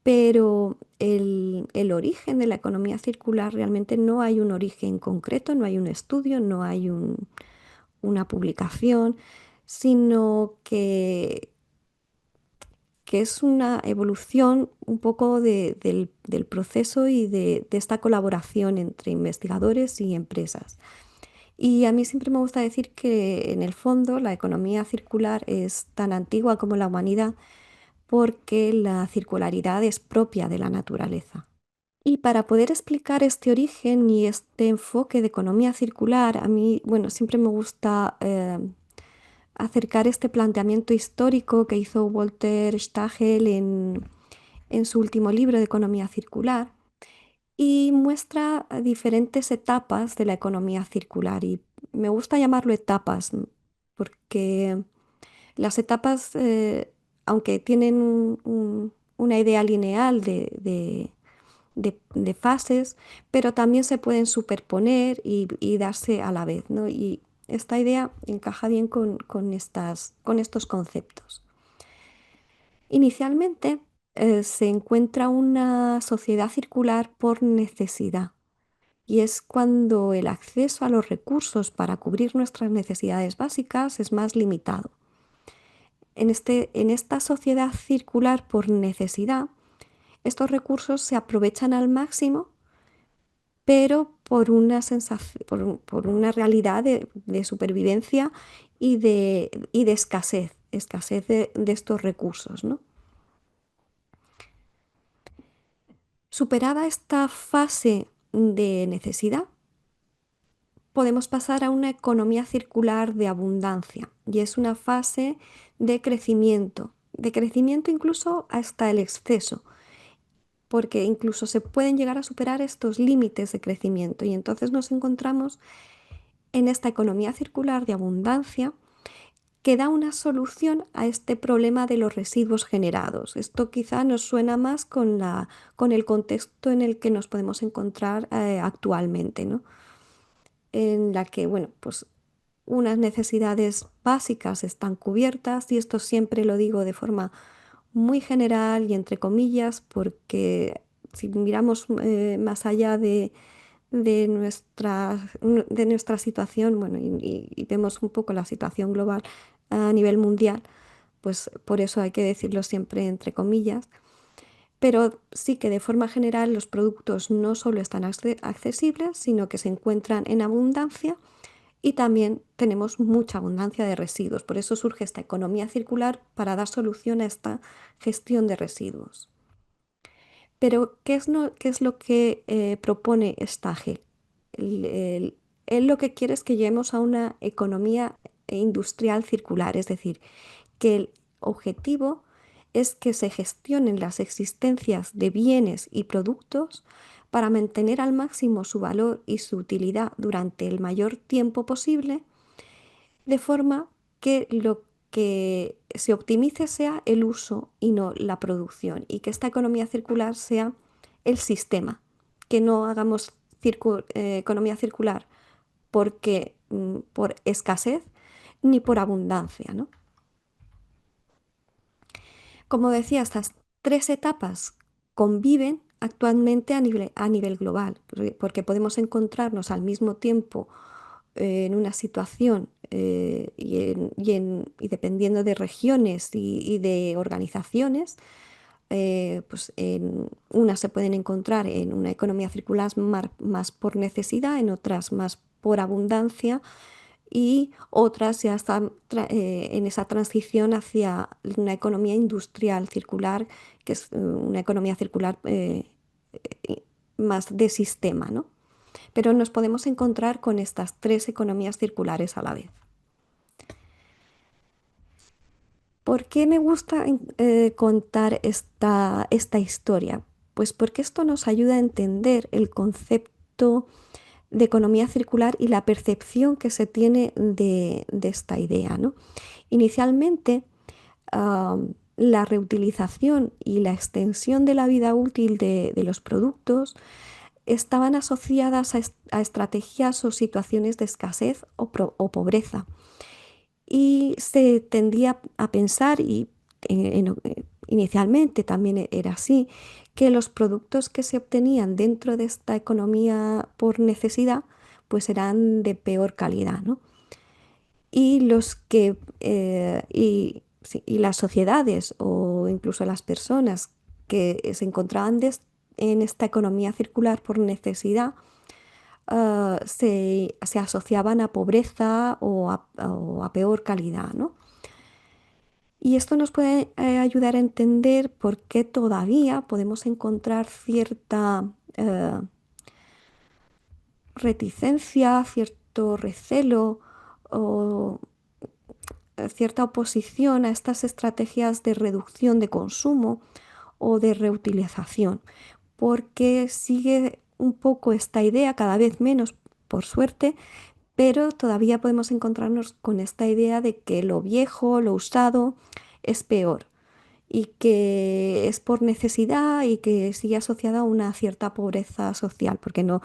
Pero el origen de la economía circular realmente no hay un origen concreto, no hay un estudio, no hay una publicación, sino que es una evolución un poco del proceso y de esta colaboración entre investigadores y empresas. Y a mí siempre me gusta decir que en el fondo la economía circular es tan antigua como la humanidad porque la circularidad es propia de la naturaleza. Y para poder explicar este origen y este enfoque de economía circular, a mí, bueno, siempre me gusta acercar este planteamiento histórico que hizo Walter Stagel en su último libro de Economía Circular y muestra diferentes etapas de la economía circular. Y me gusta llamarlo etapas porque las etapas, aunque tienen una idea lineal de fases, pero también se pueden superponer y darse a la vez, ¿no? Y esta idea encaja bien con estos conceptos. Inicialmente, se encuentra una sociedad circular por necesidad y es cuando el acceso a los recursos para cubrir nuestras necesidades básicas es más limitado. En esta sociedad circular por necesidad, estos recursos se aprovechan al máximo, pero por una por una realidad de supervivencia y de escasez de estos recursos, ¿no? Superada esta fase de necesidad, podemos pasar a una economía circular de abundancia y es una fase de crecimiento incluso hasta el exceso, porque incluso se pueden llegar a superar estos límites de crecimiento y entonces nos encontramos en esta economía circular de abundancia que da una solución a este problema de los residuos generados. Esto quizá nos suena más con el contexto en el que nos podemos encontrar actualmente, ¿no? En la que, bueno, pues unas necesidades básicas están cubiertas y esto siempre lo digo de forma muy general y entre comillas porque si miramos más allá de nuestra situación, bueno, y vemos un poco la situación global a nivel mundial, pues por eso hay que decirlo siempre entre comillas, pero sí que de forma general los productos no solo están accesibles, sino que se encuentran en abundancia y también tenemos mucha abundancia de residuos. Por eso surge esta economía circular para dar solución a esta gestión de residuos. Pero, qué es lo que propone Stage? Él lo que quiere es que lleguemos a una economía industrial circular, es decir, que el objetivo es que se gestionen las existencias de bienes y productos para mantener al máximo su valor y su utilidad durante el mayor tiempo posible, de forma que lo que se optimice sea el uso y no la producción, y que esta economía circular sea el sistema, que no hagamos economía circular por escasez ni por abundancia, ¿no? Como decía, estas tres etapas conviven actualmente a nivel global, porque podemos encontrarnos al mismo tiempo en una situación y dependiendo de regiones y de organizaciones, pues en unas se pueden encontrar en una economía circular más por necesidad, en otras más por abundancia y otras ya están en esa transición hacia una economía industrial circular, que es una economía circular más de sistema, ¿no? Pero nos podemos encontrar con estas tres economías circulares a la vez. ¿Por qué me gusta contar esta historia? Pues porque esto nos ayuda a entender el concepto de economía circular y la percepción que se tiene de esta idea, ¿no? Inicialmente, la reutilización y la extensión de la vida útil de los productos estaban asociadas a estrategias o situaciones de escasez o pobreza. Y se tendía a pensar, y inicialmente también era así, que los productos que se obtenían dentro de esta economía por necesidad, pues eran de peor calidad, ¿no? Y sí, y las sociedades o incluso las personas que se encontraban en esta economía circular por necesidad, se asociaban a pobreza o a peor calidad, ¿no? Y esto nos puede ayudar a entender por qué todavía podemos encontrar cierta reticencia, cierto recelo o cierta oposición a estas estrategias de reducción de consumo o de reutilización, porque sigue un poco esta idea, cada vez menos, por suerte, pero todavía podemos encontrarnos con esta idea de que lo viejo, lo usado, es peor y que es por necesidad y que sigue asociada a una cierta pobreza social, porque en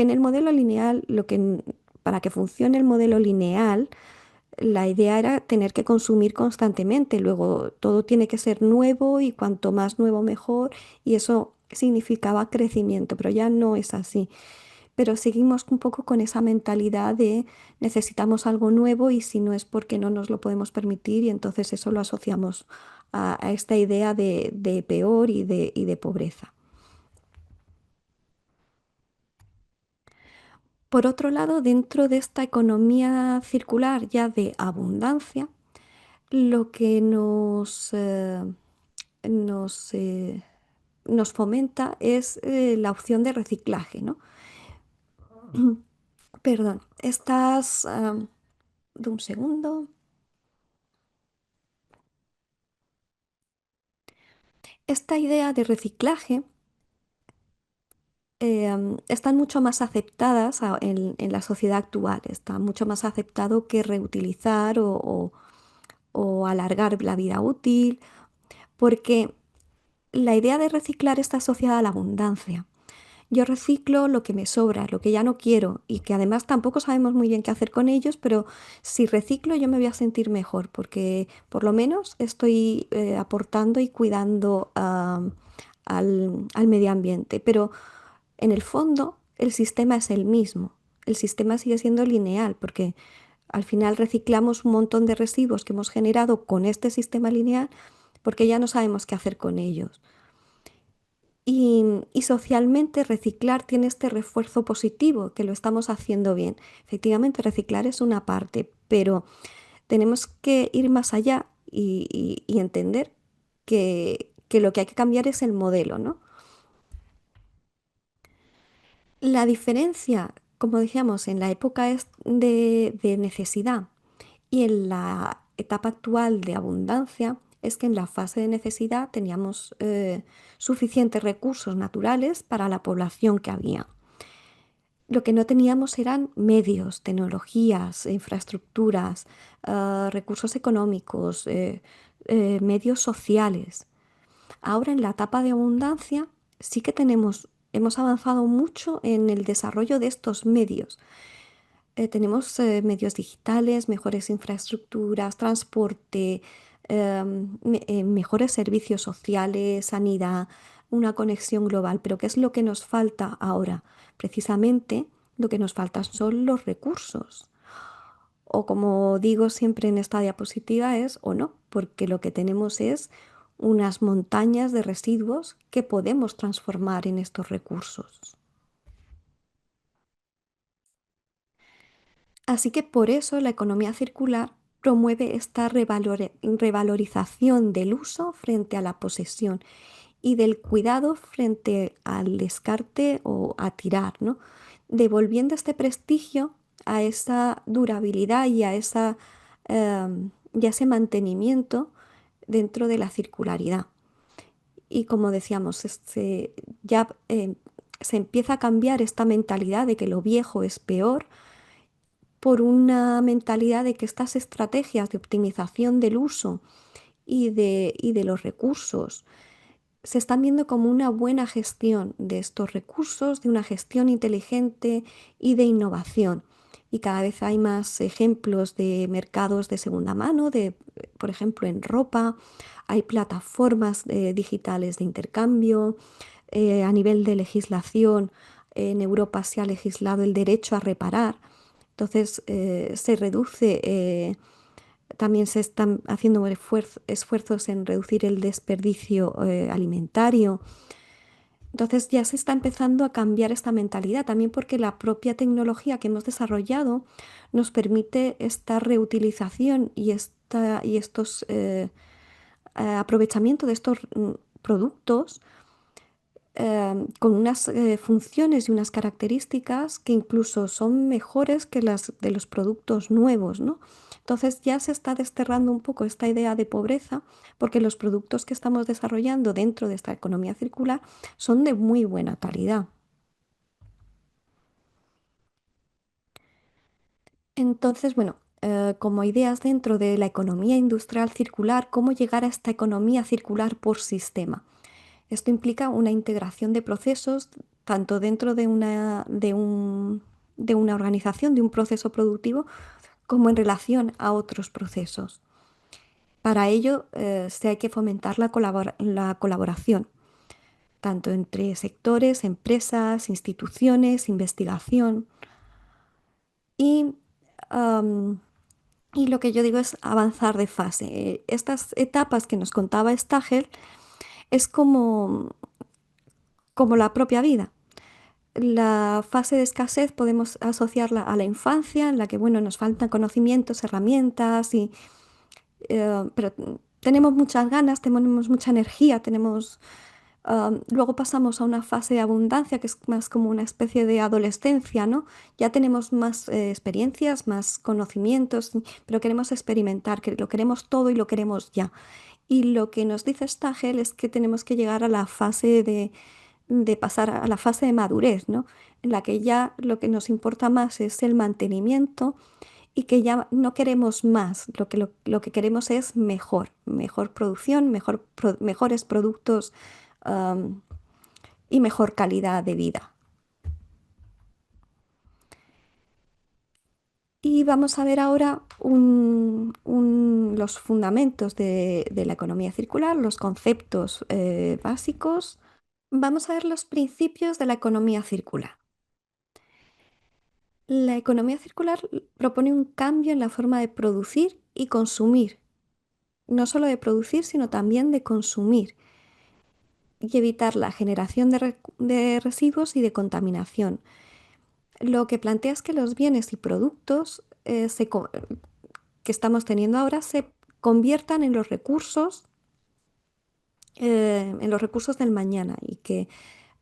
el modelo lineal, para que funcione el modelo lineal, la idea era tener que consumir constantemente, luego todo tiene que ser nuevo y cuanto más nuevo mejor, y eso significaba crecimiento, pero ya no es así. Pero seguimos un poco con esa mentalidad de necesitamos algo nuevo y si no es porque no nos lo podemos permitir y entonces eso lo asociamos a esta idea de peor y de pobreza. Por otro lado, dentro de esta economía circular ya de abundancia, lo que nos, eh, nos fomenta es la opción de reciclaje, ¿no? Perdón, de un segundo. Esta idea de reciclaje están mucho más aceptadas en la sociedad actual, está mucho más aceptado que reutilizar o alargar la vida útil, porque la idea de reciclar está asociada a la abundancia. Yo reciclo lo que me sobra, lo que ya no quiero y que además tampoco sabemos muy bien qué hacer con ellos, pero si reciclo yo me voy a sentir mejor porque por lo menos estoy aportando y cuidando al medio ambiente, pero en el fondo el sistema es el mismo. El sistema sigue siendo lineal porque al final reciclamos un montón de residuos que hemos generado con este sistema lineal porque ya no sabemos qué hacer con ellos. Y socialmente reciclar tiene este refuerzo positivo, que lo estamos haciendo bien. Efectivamente, reciclar es una parte, pero tenemos que ir más allá y entender que lo que hay que cambiar es el modelo, ¿no? La diferencia, como decíamos, en la época es de necesidad y en la etapa actual de abundancia es que en la fase de necesidad teníamos suficientes recursos naturales para la población que había. Lo que no teníamos eran medios, tecnologías, infraestructuras, recursos económicos, medios sociales. Ahora en la etapa de abundancia sí que hemos avanzado mucho en el desarrollo de estos medios. Tenemos medios digitales, mejores infraestructuras, transporte, mejores servicios sociales, sanidad, una conexión global. Pero ¿qué es lo que nos falta ahora? Precisamente lo que nos faltan son los recursos. O como digo siempre en esta diapositiva es o no, porque lo que tenemos es unas montañas de residuos que podemos transformar en estos recursos. Así que por eso la economía circular promueve esta revalorización del uso frente a la posesión y del cuidado frente al descarte o a tirar, ¿no? Devolviendo este prestigio a esa durabilidad y a ese mantenimiento dentro de la circularidad. Y como decíamos, ya se empieza a cambiar esta mentalidad de que lo viejo es peor por una mentalidad de que estas estrategias de optimización del uso y de los recursos se están viendo como una buena gestión de estos recursos, de una gestión inteligente y de innovación. Y cada vez hay más ejemplos de mercados de segunda mano, por ejemplo, en ropa, hay plataformas digitales de intercambio, a nivel de legislación, en Europa se ha legislado el derecho a reparar. Entonces se reduce, también se están haciendo esfuerzos en reducir el desperdicio alimentario. Entonces ya se está empezando a cambiar esta mentalidad, también porque la propia tecnología que hemos desarrollado nos permite esta reutilización y estos aprovechamiento de estos productos con unas funciones y unas características que incluso son mejores que las de los productos nuevos, ¿no? Entonces ya se está desterrando un poco esta idea de pobreza porque los productos que estamos desarrollando dentro de esta economía circular son de muy buena calidad. Entonces, bueno, como ideas dentro de la economía industrial circular, ¿cómo llegar a esta economía circular por sistema? Esto implica una integración de procesos tanto dentro de una organización, de un proceso productivo, como en relación a otros procesos. Para ello, se hay que fomentar la colaboración, tanto entre sectores, empresas, instituciones, investigación. Y, am, y lo que yo digo es avanzar de fase. Estas etapas que nos contaba Stagel es como la propia vida. La fase de escasez podemos asociarla a la infancia, en la que, bueno, nos faltan conocimientos, herramientas, pero tenemos muchas ganas, tenemos mucha energía, luego pasamos a una fase de abundancia, que es más como una especie de adolescencia, ¿no? Ya tenemos más experiencias, más conocimientos, pero queremos experimentar, que lo queremos todo y lo queremos ya. Y lo que nos dice Stagel es que tenemos que llegar a la fase de pasar a la fase de madurez, ¿no? En la que ya lo que nos importa más es el mantenimiento y que ya no queremos más, lo que queremos es mejor producción, mejores productos am, y mejor calidad de vida. Y vamos a ver ahora los fundamentos de la economía circular, los conceptos básicos Vamos a ver los principios de la economía circular. La economía circular propone un cambio en la forma de producir y consumir. No solo de producir, sino también de consumir y evitar la generación de residuos y de contaminación. Lo que plantea es que los bienes y productos que estamos teniendo ahora se conviertan en los recursos del mañana y que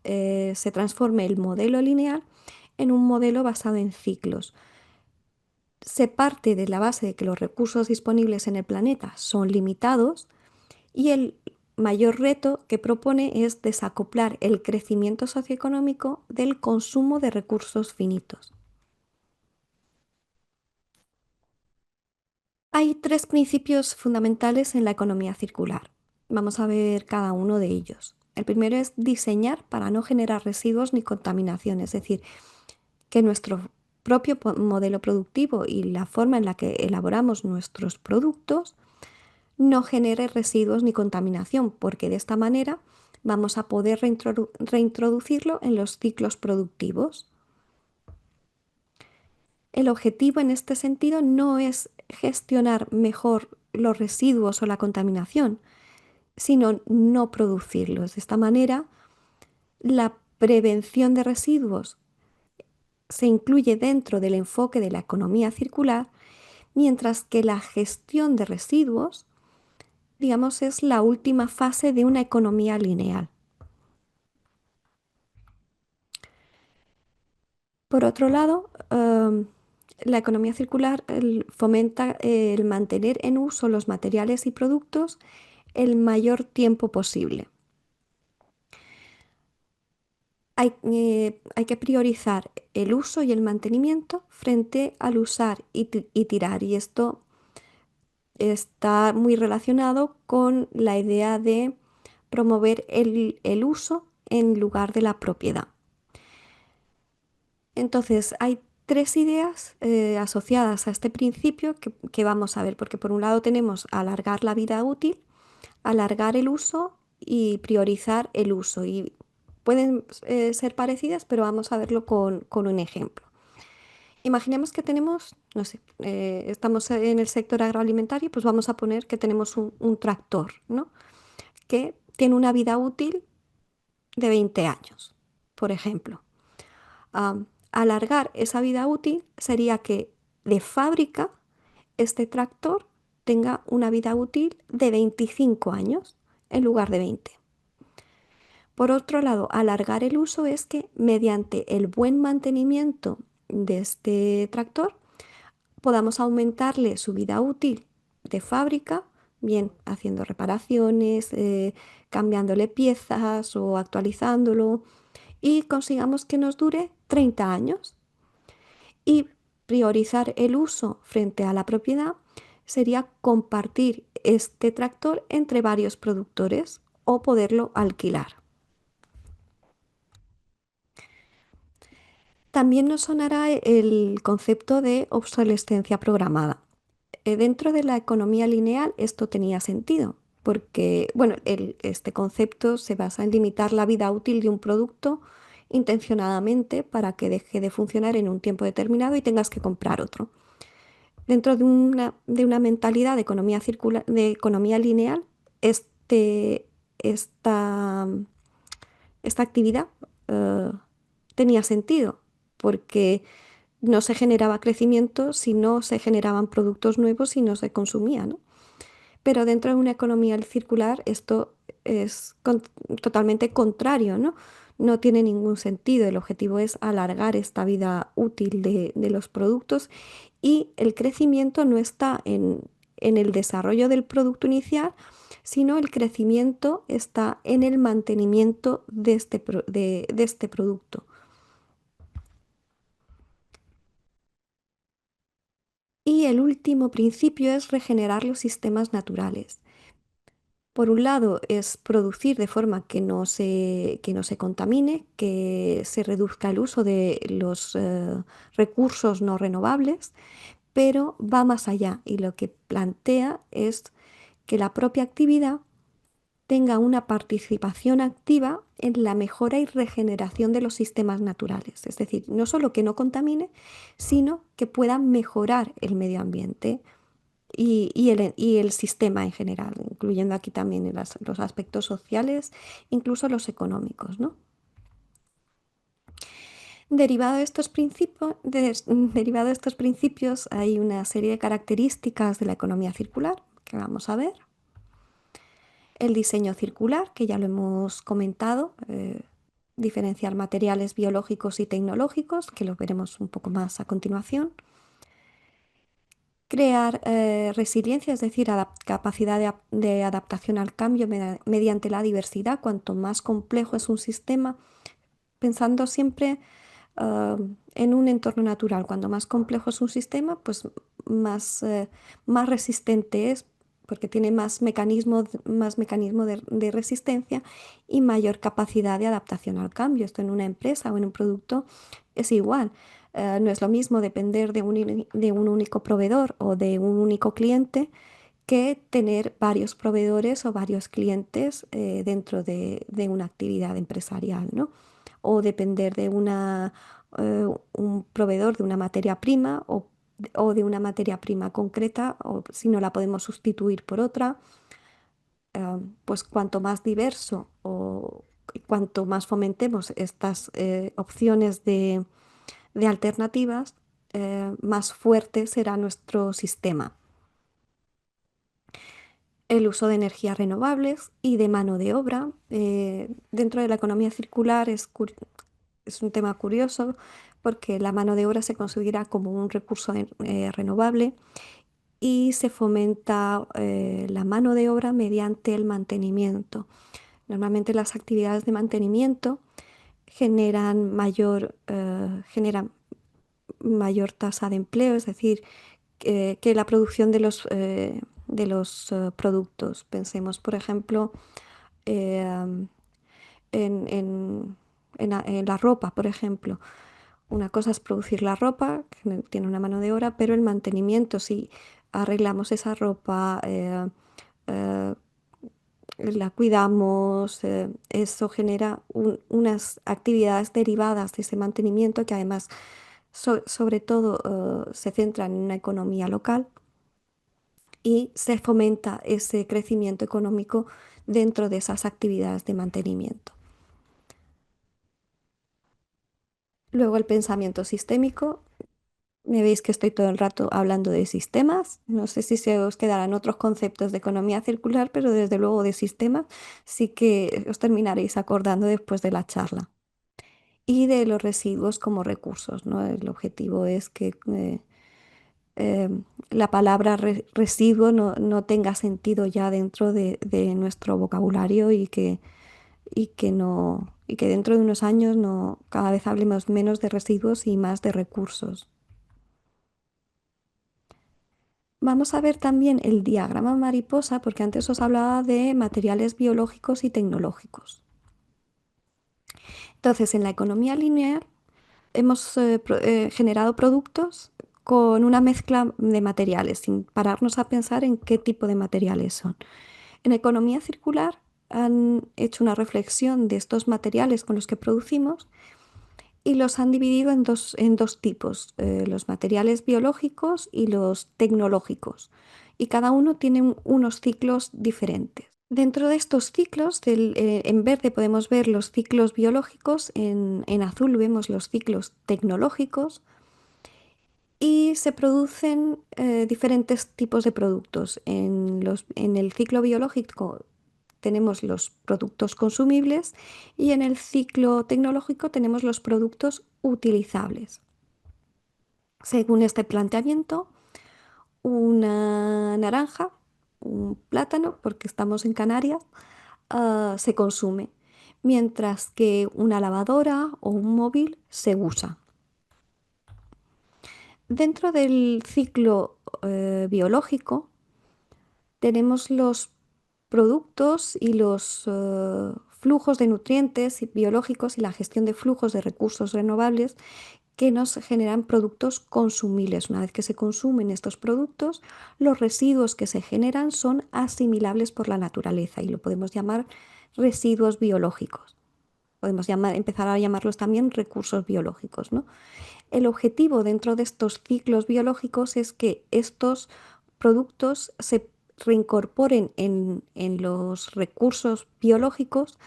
se transforme el modelo lineal en un modelo basado en ciclos. Se parte de la base de que los recursos disponibles en el planeta son limitados y el mayor reto que propone es desacoplar el crecimiento socioeconómico del consumo de recursos finitos. Hay tres principios fundamentales en la economía circular. Vamos a ver cada uno de ellos. El primero es diseñar para no generar residuos ni contaminación, es decir, que nuestro propio modelo productivo y la forma en la que elaboramos nuestros productos no genere residuos ni contaminación, porque de esta manera vamos a poder reintroducirlo en los ciclos productivos. El objetivo en este sentido no es gestionar mejor los residuos o la contaminación, sino no producirlos. De esta manera, la prevención de residuos se incluye dentro del enfoque de la economía circular, mientras que la gestión de residuos, digamos, es la última fase de una economía lineal. Por otro lado, la economía circular fomenta el mantener en uso los materiales y productos el mayor tiempo posible. Hay que priorizar el uso y el mantenimiento frente al usar y tirar, y esto está muy relacionado con la idea de promover el uso en lugar de la propiedad. Entonces, hay tres ideas asociadas a este principio que vamos a ver, porque por un lado tenemos alargar la vida útil, alargar el uso y priorizar el uso. Y pueden ser parecidas, pero vamos a verlo con un ejemplo. Imaginemos que tenemos, no sé, estamos en el sector agroalimentario, pues vamos a poner que tenemos un tractor, ¿no? Que tiene una vida útil de 20 años, por ejemplo. Alargar esa vida útil sería que de fábrica este tractor tenga una vida útil de 25 años en lugar de 20. Por otro lado, alargar el uso es que mediante el buen mantenimiento de este tractor podamos aumentarle su vida útil de fábrica, bien haciendo reparaciones, cambiándole piezas o actualizándolo, y consigamos que nos dure 30 años. Y priorizar el uso frente a la propiedad sería compartir este tractor entre varios productores o poderlo alquilar. También nos sonará el concepto de obsolescencia programada. Dentro de la economía lineal esto tenía sentido, porque bueno, este concepto se basa en limitar la vida útil de un producto intencionadamente para que deje de funcionar en un tiempo determinado y tengas que comprar otro. Dentro de una mentalidad de economía circular, de economía lineal, esta, esta actividad eh, tenía sentido, porque no se generaba crecimiento si no se generaban productos nuevos y no se consumía, ¿no? Pero dentro de una economía circular esto es totalmente contrario, ¿no? No tiene ningún sentido. El objetivo es alargar esta vida útil de los productos y el crecimiento no está en el desarrollo del producto inicial, sino el crecimiento está en el mantenimiento de este producto. Y el último principio es regenerar los sistemas naturales. Por un lado es producir de forma que no se contamine, que se reduzca el uso de los recursos no renovables, pero va más allá y lo que plantea es que la propia actividad tenga una participación activa en la mejora y regeneración de los sistemas naturales. Es decir, no solo que no contamine, sino que pueda mejorar el medio ambiente y el sistema en general, incluyendo aquí también los aspectos sociales, incluso los económicos, ¿no? Derivado de estos derivado de estos principios, hay una serie de características de la economía circular que vamos a ver. El diseño circular, que ya lo hemos comentado, diferenciar materiales biológicos y tecnológicos, que lo veremos un poco más a continuación. Crear resiliencia, es decir, capacidad de adaptación al cambio mediante la diversidad. Cuanto más complejo es un sistema, pensando siempre en un entorno natural. Cuanto más complejo es un sistema, pues más resistente es, porque tiene más mecanismo de resistencia y mayor capacidad de adaptación al cambio. Esto en una empresa o en un producto es igual. No es lo mismo depender de un único proveedor o de un único cliente que tener varios proveedores o varios clientes dentro de una actividad empresarial, ¿no? O depender de un proveedor de una materia prima o de una materia prima concreta, o si no la podemos sustituir por otra, pues cuanto más diverso o cuanto más fomentemos estas opciones de alternativas, más fuerte será nuestro sistema. El uso de energías renovables y de mano de obra. Dentro de la economía circular es un tema curioso porque la mano de obra se considera como un recurso renovable y se fomenta la mano de obra mediante el mantenimiento. Normalmente las actividades de mantenimiento generan mayor tasa de empleo, es decir, que la producción de los productos. Pensemos, por ejemplo, eh, en la ropa, por ejemplo. Una cosa es producir la ropa, que tiene una mano de obra, pero el mantenimiento, si arreglamos esa ropa, eh, la cuidamos, eso genera unas actividades derivadas de ese mantenimiento que además sobre todo se centran en una economía local y se fomenta ese crecimiento económico dentro de esas actividades de mantenimiento. Luego el pensamiento sistémico. Me veis que estoy todo el rato hablando de sistemas. No sé si se os quedarán otros conceptos de economía circular, pero desde luego de sistemas sí que os terminaréis acordando después de la charla. Y de los residuos como recursos, ¿no? El objetivo es que eh, la palabra residuo no tenga sentido ya dentro de nuestro vocabulario y que dentro de unos años cada vez hablemos menos de residuos y más de recursos. Vamos a ver también el diagrama mariposa, porque antes os hablaba de materiales biológicos y tecnológicos. Entonces, en la economía lineal hemos generado productos con una mezcla de materiales, sin pararnos a pensar en qué tipo de materiales son. En economía circular han hecho una reflexión de estos materiales con los que producimos y los han dividido en dos tipos, los materiales biológicos y los tecnológicos. Y cada uno tiene unos ciclos diferentes. Dentro de estos ciclos, en verde podemos ver los ciclos biológicos, en azul vemos los ciclos tecnológicos y se producen diferentes tipos de productos. En el ciclo biológico tenemos los productos consumibles y en el ciclo tecnológico tenemos los productos utilizables. Según este planteamiento, una naranja, un plátano, porque estamos en Canarias, se consume, mientras que una lavadora o un móvil se usa. Dentro del ciclo biológico tenemos los productos y los flujos de nutrientes biológicos y la gestión de flujos de recursos renovables que nos generan productos consumibles. Una vez que se consumen estos productos, los residuos que se generan son asimilables por la naturaleza y lo podemos llamar residuos biológicos. Podemos empezar a llamarlos también recursos biológicos, ¿no? El objetivo dentro de estos ciclos biológicos es que estos productos se reincorporen en los recursos biológicos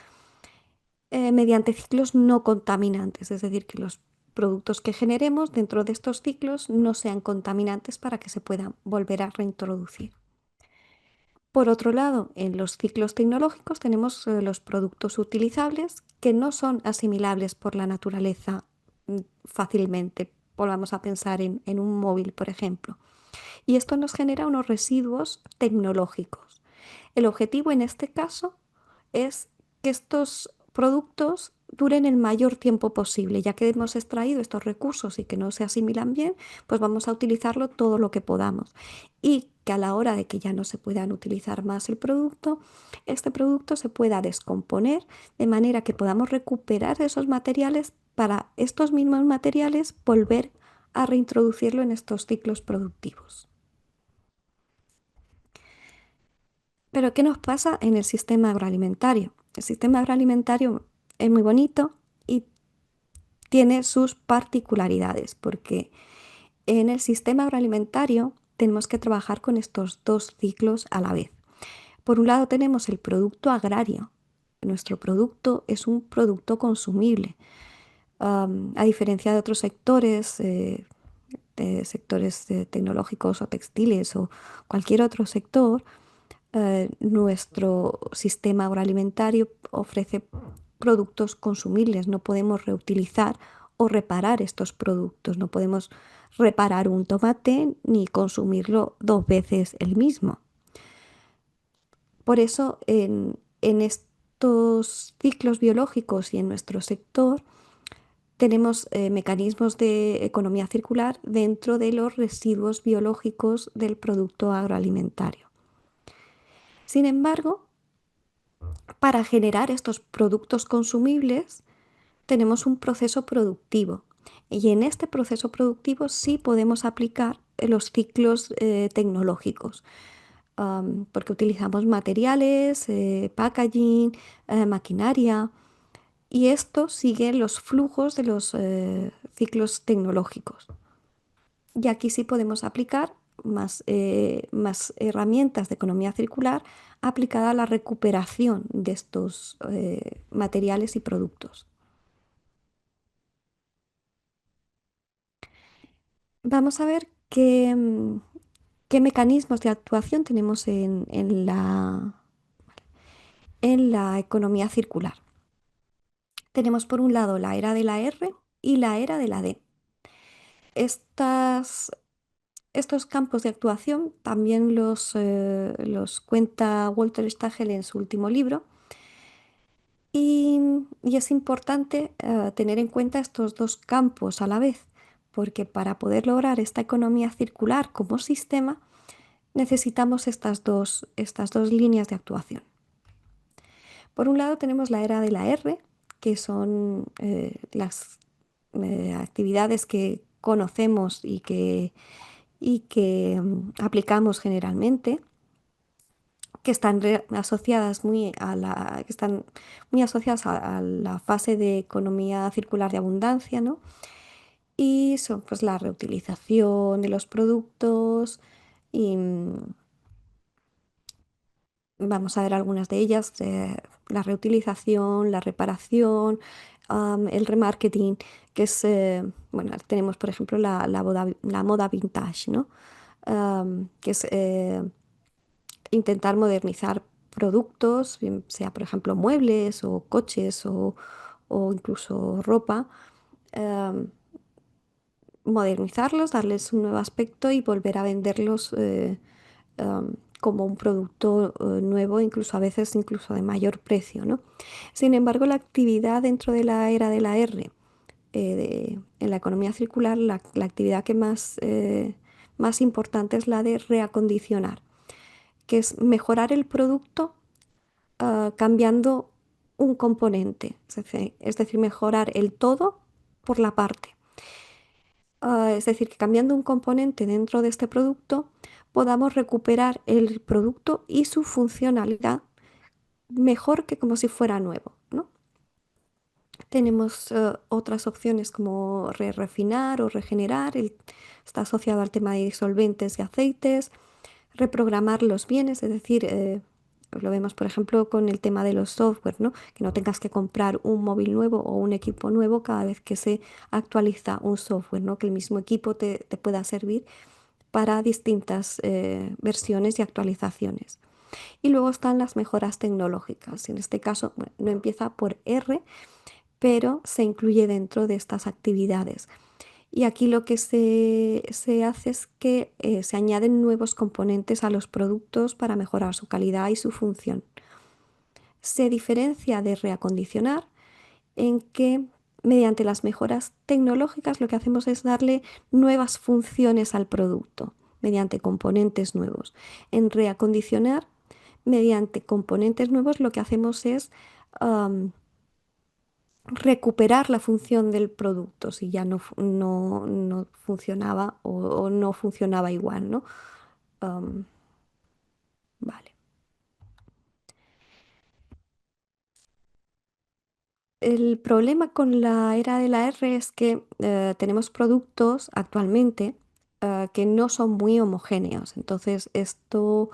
mediante ciclos no contaminantes, es decir, que los productos que generemos dentro de estos ciclos no sean contaminantes para que se puedan volver a reintroducir. Por otro lado, en los ciclos tecnológicos tenemos los productos utilizables que no son asimilables por la naturaleza fácilmente. Volvamos a pensar en un móvil, por ejemplo. Y esto nos genera unos residuos tecnológicos. El objetivo en este caso es que estos productos duren el mayor tiempo posible. Ya que hemos extraído estos recursos y que no se asimilan bien, pues vamos a utilizarlo todo lo que podamos. Y que a la hora de que ya no se puedan utilizar más el producto, este producto se pueda descomponer de manera que podamos recuperar esos materiales para estos mismos materiales volver a reintroducirlo en estos ciclos productivos. Pero ¿qué nos pasa en el sistema agroalimentario? El sistema agroalimentario es muy bonito y tiene sus particularidades, porque en el sistema agroalimentario tenemos que trabajar con estos dos ciclos a la vez. Por un lado tenemos el producto agrario. Nuestro producto es un producto consumible. A diferencia de otros sectores, sectores tecnológicos o textiles o cualquier otro sector, nuestro sistema agroalimentario ofrece productos consumibles. No podemos reutilizar o reparar estos productos. No podemos reparar un tomate ni consumirlo dos veces el mismo. Por eso en estos ciclos biológicos y en nuestro sector tenemos mecanismos de economía circular dentro de los residuos biológicos del producto agroalimentario. Sin embargo, para generar estos productos consumibles tenemos un proceso productivo y en este proceso productivo sí podemos aplicar los ciclos tecnológicos, porque utilizamos materiales, packaging, maquinaria y esto sigue los flujos de los ciclos tecnológicos. Y aquí sí podemos aplicar más herramientas de economía circular aplicada a la recuperación de estos materiales y productos. Vamos a ver qué mecanismos de actuación tenemos en la economía circular. Tenemos por un lado la era de la R y la era de la D. Estos campos de actuación también los cuenta Walter Stagel en su último libro y es importante tener en cuenta estos dos campos a la vez, porque para poder lograr esta economía circular como sistema necesitamos estas dos líneas de actuación. Por un lado tenemos la era de la R, que son las actividades que conocemos y que aplicamos generalmente, que están asociadas a la fase de economía circular de abundancia, ¿no? Y son pues la reutilización de los productos y vamos a ver algunas de ellas, la reutilización, la reparación, el remarketing, que es, bueno, tenemos por ejemplo la moda vintage, ¿no? Que es intentar modernizar productos, bien sea por ejemplo muebles o coches o incluso ropa, modernizarlos, darles un nuevo aspecto y volver a venderlos como un producto nuevo, incluso a veces incluso de mayor precio, ¿no? Sin embargo, la actividad dentro de la era de la R, en la economía circular, la actividad que más importante es la de reacondicionar, que es mejorar el producto cambiando un componente, es decir, mejorar el todo por la parte. Es decir, que cambiando un componente dentro de este producto, podamos recuperar el producto y su funcionalidad mejor que como si fuera nuevo, ¿no? Tenemos otras opciones como refinar o regenerar, está asociado al tema de disolventes y aceites, reprogramar los bienes, es decir, lo vemos por ejemplo con el tema de los software, ¿no? Que no tengas que comprar un móvil nuevo o un equipo nuevo cada vez que se actualiza un software, ¿no? Que el mismo equipo te pueda servir para distintas versiones y actualizaciones. Y luego están las mejoras tecnológicas. En este caso, bueno, no empieza por R, pero se incluye dentro de estas actividades. Y aquí lo que se hace es que se añaden nuevos componentes a los productos para mejorar su calidad y su función. Se diferencia de reacondicionar en que mediante las mejoras tecnológicas lo que hacemos es darle nuevas funciones al producto mediante componentes nuevos. En reacondicionar, mediante componentes nuevos, lo que hacemos es recuperar la función del producto si ya no funcionaba o no funcionaba igual, ¿no? Am, vale. El problema con la era de la R es que tenemos productos actualmente que no son muy homogéneos. Entonces, esto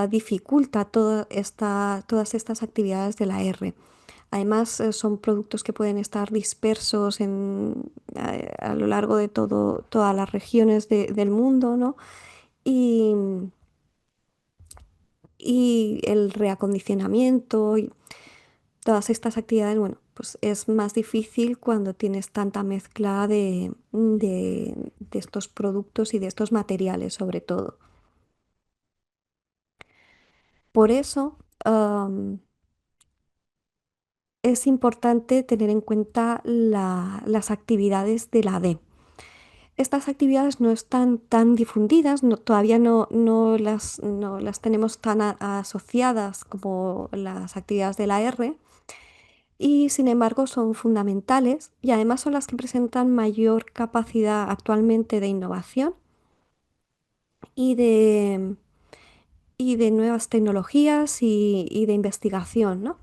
dificulta todas estas actividades de la R. Además, son productos que pueden estar dispersos a lo largo de todas las regiones del mundo, ¿no? Y, y el reacondicionamiento y todas estas actividades, bueno, pues es más difícil cuando tienes tanta mezcla de estos productos y de estos materiales, sobre todo. Por eso, es importante tener en cuenta las actividades de la D. Estas actividades no están tan difundidas, todavía no las tenemos tan asociadas como las actividades de la R, y sin embargo son fundamentales y además son las que presentan mayor capacidad actualmente de innovación y de nuevas tecnologías y de investigación, ¿no?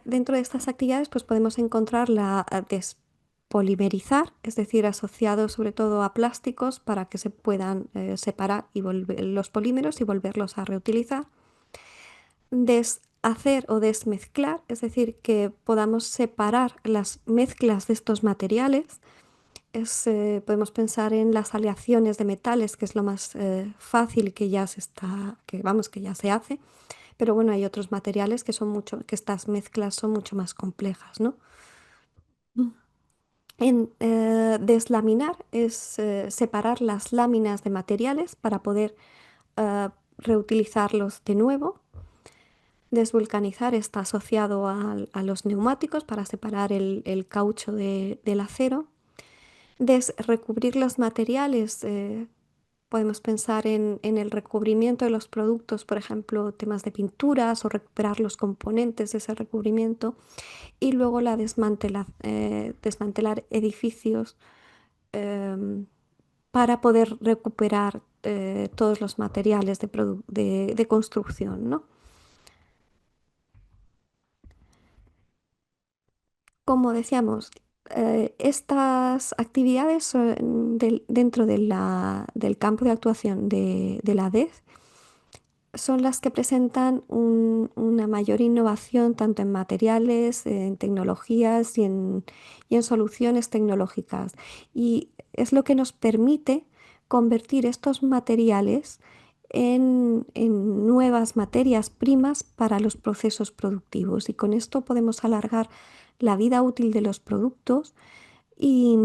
Dentro de estas actividades pues podemos encontrar la despolimerizar, es decir, asociado sobre todo a plásticos para que se puedan separar y los polímeros y volverlos a reutilizar. Deshacer o desmezclar, es decir, que podamos separar las mezclas de estos materiales. Podemos pensar en las aleaciones de metales, que es lo más fácil que ya que ya se hace. Pero bueno, hay otros materiales que estas mezclas son mucho más complejas, ¿no? Mm. Deslaminar es separar las láminas de materiales para poder reutilizarlos de nuevo. Desvulcanizar está asociado a los neumáticos para separar el caucho del acero. Recubrir los materiales, podemos pensar en el recubrimiento de los productos, por ejemplo, temas de pinturas o recuperar los componentes de ese recubrimiento. Y luego desmantelar edificios em, para poder recuperar todos los materiales de construcción, ¿no? Como decíamos, estas actividades son dentro del campo de actuación de la DEF son las que presentan una mayor innovación tanto en materiales, en tecnologías y en soluciones tecnológicas. Y es lo que nos permite convertir estos materiales en nuevas materias primas para los procesos productivos. Y con esto podemos alargar la vida útil de los productos y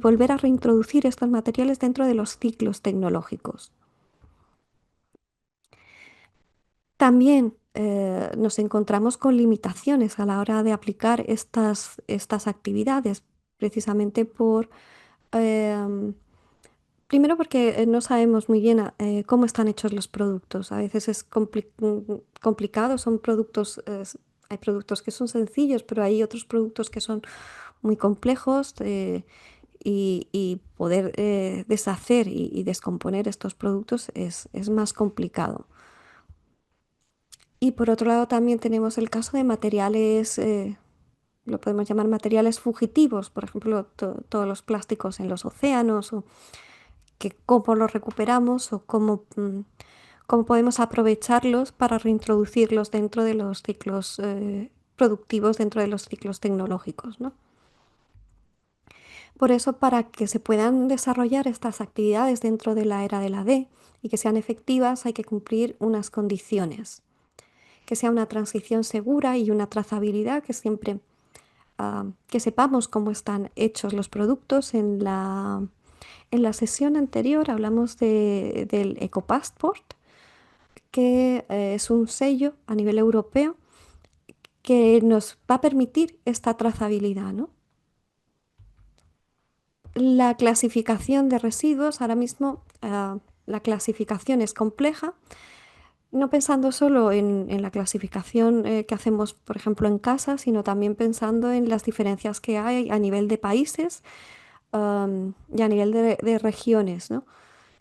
volver a reintroducir estos materiales dentro de los ciclos tecnológicos. También nos encontramos con limitaciones a la hora de aplicar estas actividades, precisamente em, primero porque no sabemos muy bien cómo están hechos los productos. A veces es complicado, son productos Hay productos que son sencillos, pero hay otros productos que son muy complejos, y poder deshacer y descomponer estos productos es más complicado. Y por otro lado también tenemos el caso de materiales, lo podemos llamar materiales fugitivos, por ejemplo, todos los plásticos en los océanos, o que cómo los recuperamos o cómo podemos aprovecharlos para reintroducirlos dentro de los ciclos productivos, dentro de los ciclos tecnológicos, ¿no? Por eso, para que se puedan desarrollar estas actividades dentro de la era de la D y que sean efectivas, hay que cumplir unas condiciones, que sea una transición segura y una trazabilidad, que siempre que sepamos cómo están hechos los productos. En la sesión anterior hablamos del EcoPassport, que es un sello a nivel europeo que nos va a permitir esta trazabilidad, ¿no? La clasificación de residuos, ahora mismo la clasificación es compleja, no pensando solo en la clasificación que hacemos, por ejemplo, en casa, sino también pensando en las diferencias que hay a nivel de países, y a nivel de regiones, ¿no?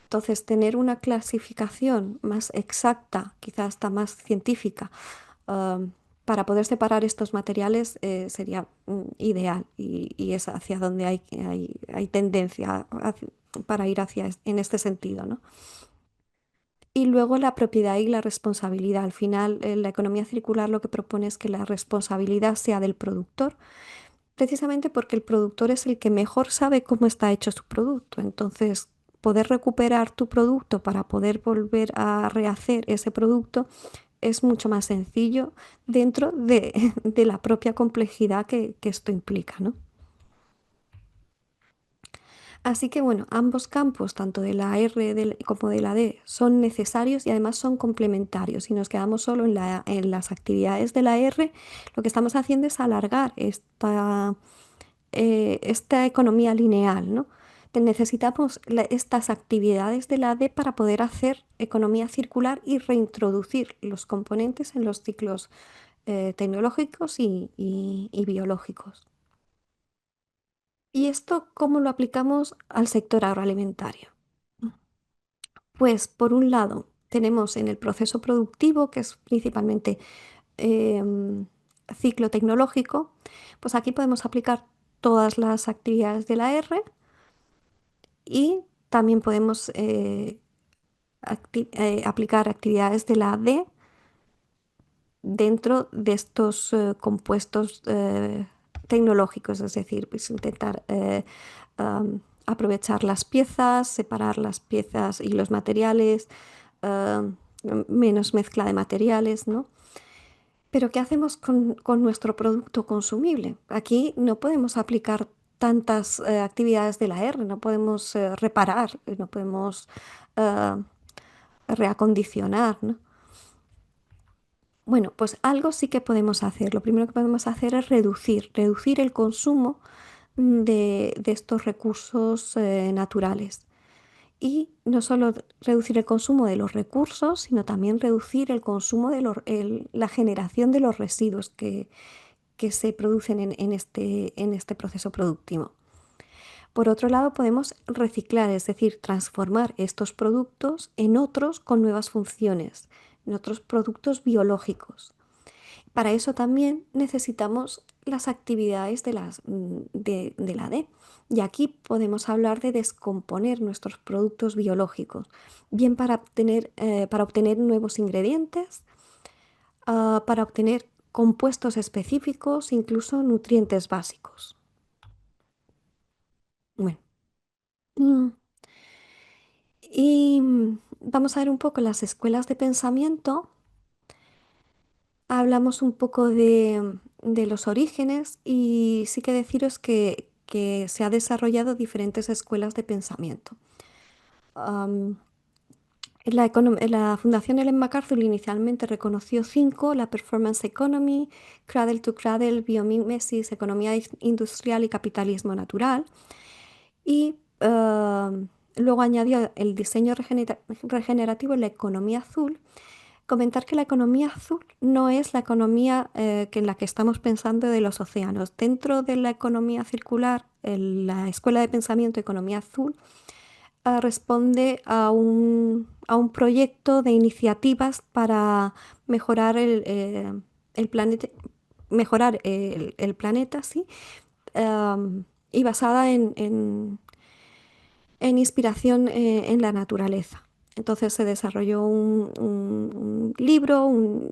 Entonces, tener una clasificación más exacta, quizás hasta más científica, um, para poder separar estos materiales sería ideal, y es hacia donde hay tendencia para ir en este sentido, ¿no? Y luego la propiedad y la responsabilidad. Al final, la economía circular lo que propone es que la responsabilidad sea del productor, precisamente porque el productor es el que mejor sabe cómo está hecho su producto. Entonces, poder recuperar tu producto para poder volver a rehacer ese producto es mucho más sencillo dentro de, de la propia complejidad que esto implica, ¿no? Así que bueno, ambos campos, tanto de la R como de la D, son necesarios y además son complementarios. Si nos quedamos solo en las actividades de la R, lo que estamos haciendo es alargar esta economía lineal, ¿no? Necesitamos estas actividades de la D para poder hacer economía circular y reintroducir los componentes en los ciclos tecnológicos y biológicos. ¿Y esto cómo lo aplicamos al sector agroalimentario? Pues por un lado tenemos en el proceso productivo, que es principalmente em, ciclo tecnológico, pues aquí podemos aplicar todas las actividades de la R, y también podemos aplicar actividades de la D dentro de estos compuestos tecnológicos, es decir, pues intentar aprovechar las piezas, separar las piezas y los materiales, am, menos mezcla de materiales, ¿no? Pero ¿qué hacemos con nuestro producto consumible? Aquí no podemos aplicar tantas actividades de la R, no podemos reparar, no podemos eh, reacondicionar, ¿no? Bueno, pues algo sí que podemos hacer. Lo primero que podemos hacer es reducir el consumo de estos recursos naturales. Y no solo reducir el consumo de los recursos, sino también reducir el consumo de la generación de los residuos que se producen en este proceso productivo. Por otro lado, podemos reciclar, es decir, transformar estos productos en otros con nuevas funciones, en otros productos biológicos. Para eso también necesitamos las actividades de la D. Y aquí podemos hablar de descomponer nuestros productos biológicos, bien para obtener nuevos ingredientes, para obtener compuestos específicos, incluso nutrientes básicos. Bueno, mm, y vamos a ver un poco las escuelas de pensamiento. Hablamos un poco de los orígenes, y sí que deciros que se ha desarrollado diferentes escuelas de pensamiento. Am, la Fundación Ellen MacArthur inicialmente reconoció cinco: la Performance Economy, Cradle to Cradle, Biomimesis, Economía Industrial y Capitalismo Natural. Y luego añadió el diseño regenerativo y la economía azul, comentar que la economía azul no es la economía en la que estamos pensando de los océanos. Dentro de la economía circular, la Escuela de Pensamiento Economía Azul responde a un proyecto de iniciativas para mejorar el planeta, mejorar el planeta, sí, y basada en inspiración en la naturaleza. Entonces se desarrolló un libro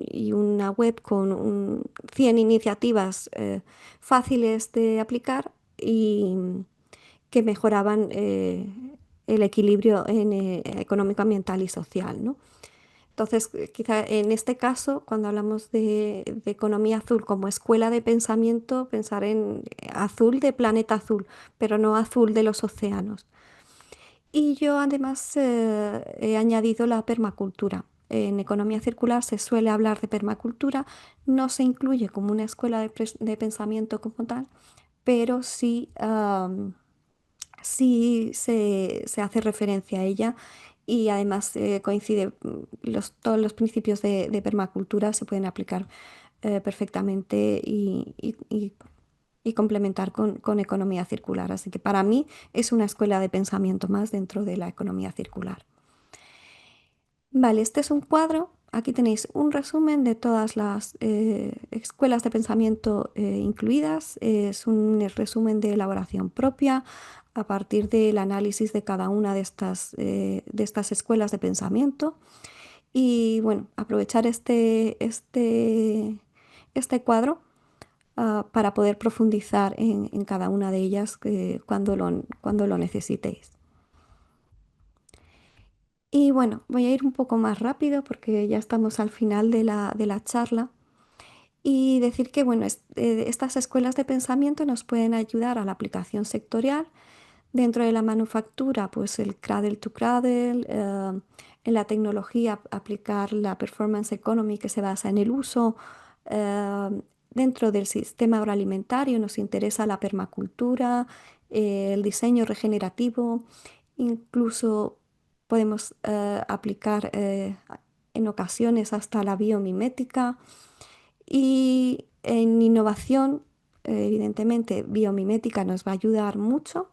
y una web con 100 iniciativas fáciles de aplicar y que mejoraban el equilibrio económico, ambiental y social, ¿no? Entonces, quizá en este caso, cuando hablamos de economía azul como escuela de pensamiento, pensar en azul de planeta azul, pero no azul de los océanos. Y yo además he añadido la permacultura. En economía circular se suele hablar de permacultura, no se incluye como una escuela de pensamiento como tal, pero sí, sí se hace referencia a ella y además coincide, todos los principios de permacultura se pueden aplicar perfectamente y complementar con economía circular. Así que para mí es una escuela de pensamiento más dentro de la economía circular. Vale, este es un cuadro. Aquí tenéis un resumen de todas las escuelas de pensamiento incluidas. Es un resumen de elaboración propia a partir del análisis de cada una de estas escuelas de pensamiento. Y bueno, aprovechar este cuadro para poder profundizar en cada una de ellas cuando lo necesitéis. Y bueno, voy a ir un poco más rápido porque ya estamos al final de la charla y decir que bueno, estas escuelas de pensamiento nos pueden ayudar a la aplicación sectorial. Dentro de la manufactura, pues el cradle to cradle, en la tecnología aplicar la performance economy que se basa en el uso. eh, Dentro del sistema agroalimentario nos interesa la permacultura, el diseño regenerativo, incluso podemos aplicar en ocasiones hasta la biomimética y en innovación, evidentemente biomimética nos va a ayudar mucho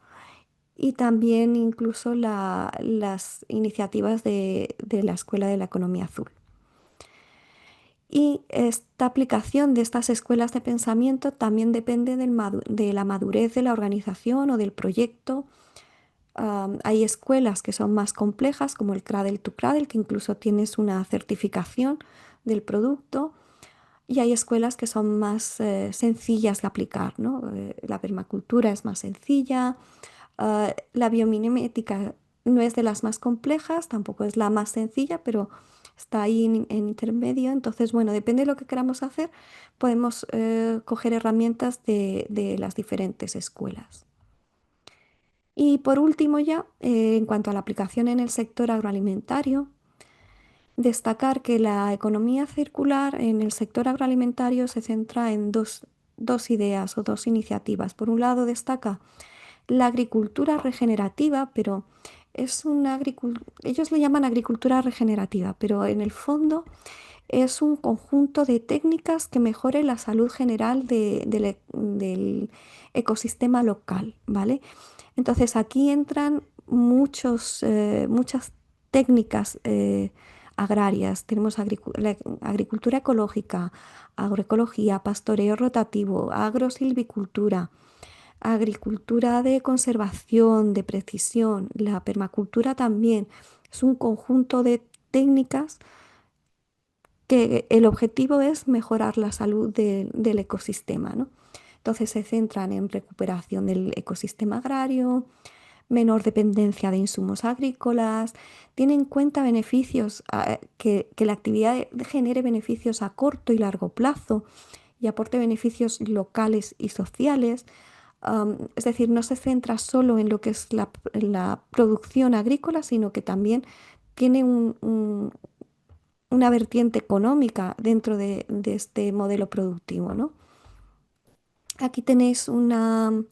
y también incluso las iniciativas de la Escuela de la Economía Azul. Y esta aplicación de estas escuelas de pensamiento también depende de la madurez de la organización o del proyecto. Hay escuelas que son más complejas, como el Cradle to Cradle, que incluso tienes una certificación del producto. Y hay escuelas que son más sencillas de aplicar, ¿no? La permacultura es más sencilla. La biomimética no es de las más complejas, tampoco es la más sencilla, pero está ahí en intermedio. Entonces, bueno, depende de lo que queramos hacer, podemos coger herramientas de las diferentes escuelas. Y por último ya, en cuanto a la aplicación en el sector agroalimentario, destacar que la economía circular en el sector agroalimentario se centra en dos ideas o dos iniciativas. Por un lado, destaca la agricultura regenerativa, pero ellos le llaman agricultura regenerativa, pero en el fondo es un conjunto de técnicas que mejore la salud general del ecosistema local, ¿vale? Entonces aquí entran muchas técnicas agrarias. Tenemos la agricultura ecológica, agroecología, pastoreo rotativo, agrosilvicultura, agricultura de conservación, de precisión, la permacultura también. Es un conjunto de técnicas que el objetivo es mejorar la salud del ecosistema, ¿no? Entonces se centran en recuperación del ecosistema agrario, menor dependencia de insumos agrícolas, tiene en cuenta beneficios, que la actividad genere beneficios a corto y largo plazo y aporte beneficios locales y sociales. Es decir, no se centra solo en lo que es la producción agrícola, sino que también tiene una vertiente económica dentro de este modelo productivo, ¿no? Aquí tenéis una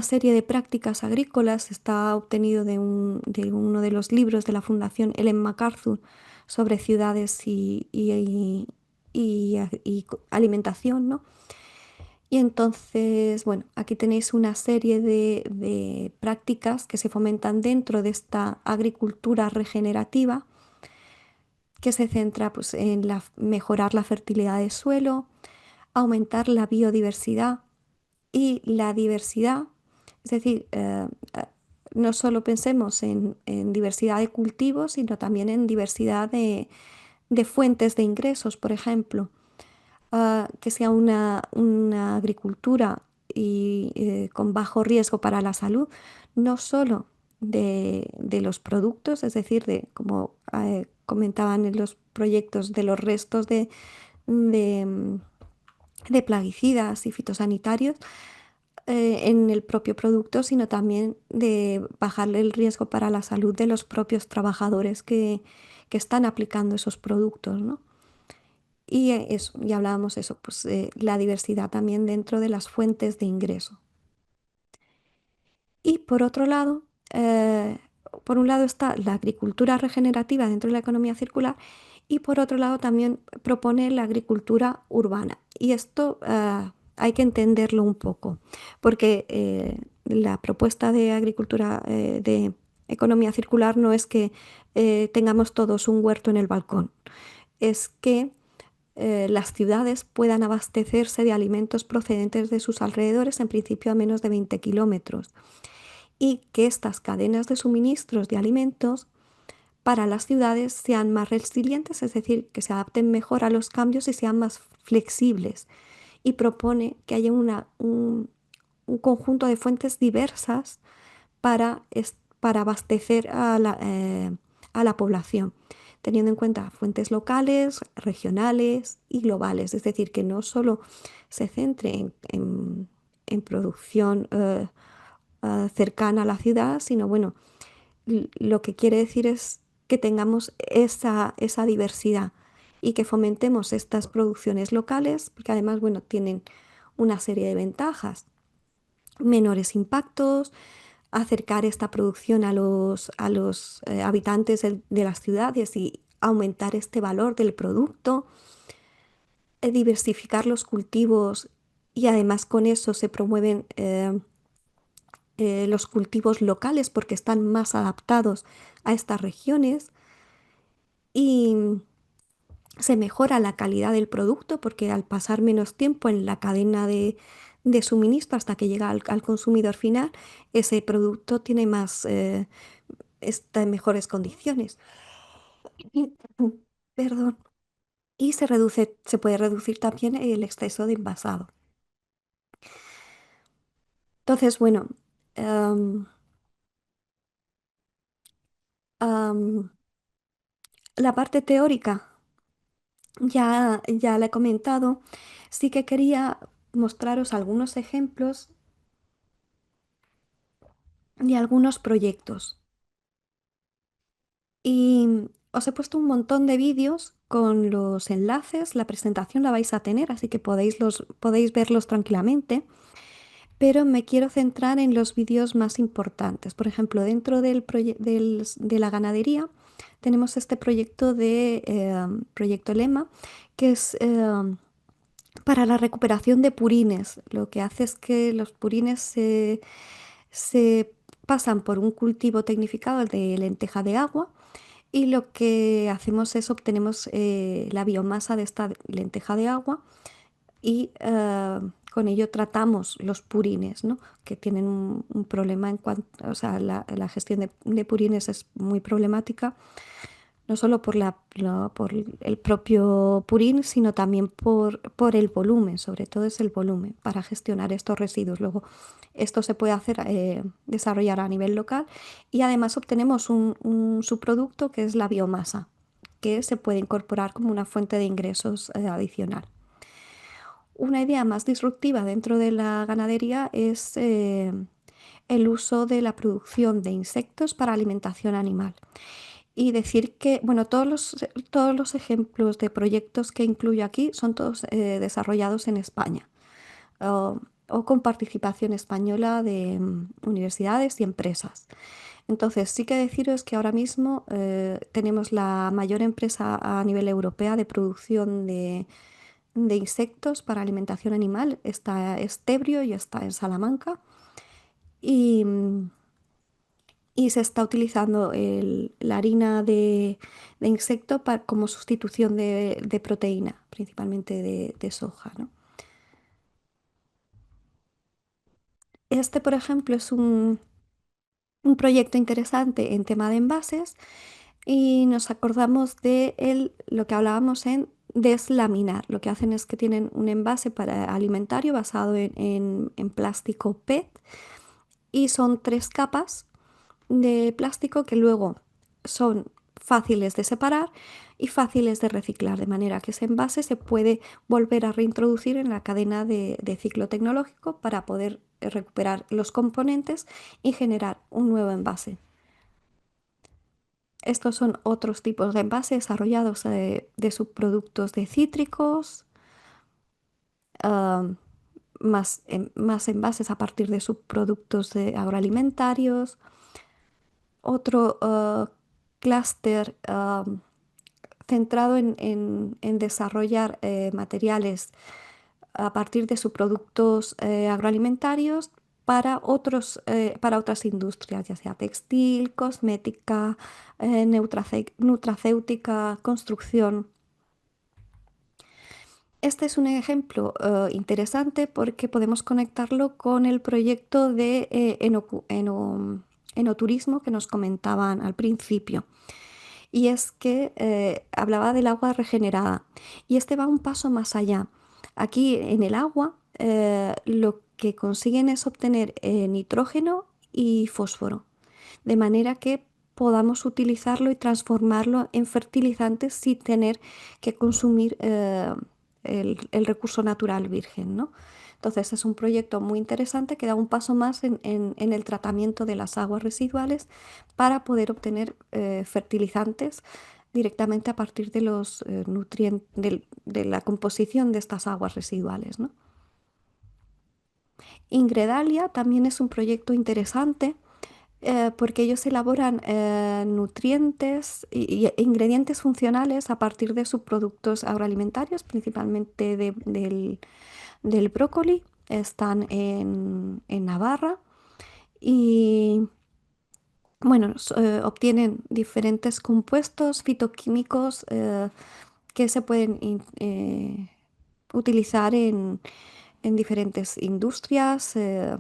serie de prácticas agrícolas, está obtenido de uno de los libros de la Fundación Ellen MacArthur sobre ciudades y alimentación, ¿no? Y entonces, bueno, aquí tenéis una serie de prácticas que se fomentan dentro de esta agricultura regenerativa, que se centra pues, en mejorar la fertilidad del suelo, aumentar la biodiversidad y la diversidad. Es decir, no solo pensemos en diversidad de cultivos, sino también en diversidad de fuentes de ingresos, por ejemplo. Que sea una agricultura con bajo riesgo para la salud, no solo de los productos, es decir, como comentaban en los proyectos, de los restos de, mm, de plaguicidas y fitosanitarios en el propio producto, sino también de bajarle el riesgo para la salud de los propios trabajadores que están aplicando esos productos, ¿no? Y eso, ya hablábamos eso, pues la diversidad también dentro de las fuentes de ingreso. Y por otro lado, por un lado está la agricultura regenerativa dentro de la economía circular y por otro lado también propone la agricultura urbana. Y esto hay que entenderlo un poco, porque la propuesta de agricultura de economía circular no es que tengamos todos un huerto en el balcón, es que las ciudades puedan abastecerse de alimentos procedentes de sus alrededores, en principio a menos de 20 kilómetros, y que estas cadenas de suministros de alimentos para las ciudades sean más resilientes, es decir, que se adapten mejor a los cambios y sean más flexibles. Y propone que haya un conjunto de fuentes diversas para abastecer a la población, teniendo en cuenta fuentes locales, regionales y globales. Es decir, que no solo se centre en producción cercana a la ciudad, sino bueno, lo que quiere decir es que tengamos esa diversidad y que fomentemos estas producciones locales, porque además, bueno, tienen una serie de ventajas: menores impactos, acercar esta producción a los habitantes de las ciudades y aumentar este valor del producto, diversificar los cultivos y además con eso se promueven los cultivos locales porque están más adaptados a estas regiones y se mejora la calidad del producto porque al pasar menos tiempo en la cadena de suministro hasta que llega al consumidor final, ese producto tiene está en mejores condiciones. Perdón. Y se puede reducir también el exceso de envasado. Entonces, bueno, am, am, la parte teórica ya la he comentado. Sí que quería mostraros algunos ejemplos de algunos proyectos. Y os he puesto un montón de vídeos con los enlaces. La presentación la vais a tener, así que podéis verlos tranquilamente. Pero me quiero centrar en los vídeos más importantes. Por ejemplo, dentro de la ganadería tenemos este proyecto Proyecto Lema, que es para la recuperación de purines. Lo que hace es que los purines se pasan por un cultivo tecnificado de lenteja de agua y lo que hacemos es obtenemos la biomasa de esta lenteja de agua y con ello tratamos los purines, ¿no? Que tienen un problema en cuanto, o sea, la gestión de purines es muy problemática, no solo por el propio purín, sino también por el volumen, sobre todo es el volumen para gestionar estos residuos. Luego, esto se puede desarrollar a nivel local y además obtenemos un subproducto que es la biomasa, que se puede incorporar como una fuente de ingresos adicional. Una idea más disruptiva dentro de la ganadería es el uso de la producción de insectos para alimentación animal. Y decir que, bueno, todos los ejemplos de proyectos que incluyo aquí son todos desarrollados en España o con participación española de universidades y empresas. Entonces, sí que deciros que ahora mismo tenemos la mayor empresa a nivel europea de producción de insectos para alimentación animal. Está Estebrio y está en Salamanca. Y, y se está utilizando la harina de insecto como sustitución de proteína, principalmente de soja, ¿no? Este, por ejemplo, es un proyecto interesante en tema de envases y nos acordamos de lo que hablábamos en deslaminar. Lo que hacen es que tienen un envase para alimentario basado en plástico PET y son 3 capas de plástico que luego son fáciles de separar y fáciles de reciclar, de manera que ese envase se puede volver a reintroducir en la cadena de ciclo tecnológico para poder recuperar los componentes y generar un nuevo envase. Estos son otros tipos de envases desarrollados de subproductos de cítricos, ah, más envases a partir de subproductos agroalimentarios. Otro clúster centrado en desarrollar materiales a partir de subproductos agroalimentarios para otras industrias, ya sea textil, cosmética, nutracéutica, construcción. Este es un ejemplo interesante porque podemos conectarlo con el proyecto de enoturismo que nos comentaban al principio. Y es que hablaba del agua regenerada. Y este va un paso más allá. Aquí en el agua lo que consiguen es obtener nitrógeno y fósforo, de manera que podamos utilizarlo y transformarlo en fertilizantes sin tener que consumir el recurso natural virgen, ¿no? Entonces es un proyecto muy interesante que da un paso más en el tratamiento de las aguas residuales para poder obtener fertilizantes directamente a partir de los nutrientes, de la composición de estas aguas residuales, ¿no? Ingredalia también es un proyecto interesante porque ellos elaboran nutrientes e ingredientes funcionales a partir de subproductos agroalimentarios, principalmente del brócoli. Están en Navarra y bueno, obtienen diferentes compuestos fitoquímicos que se pueden utilizar en diferentes industrias. Em,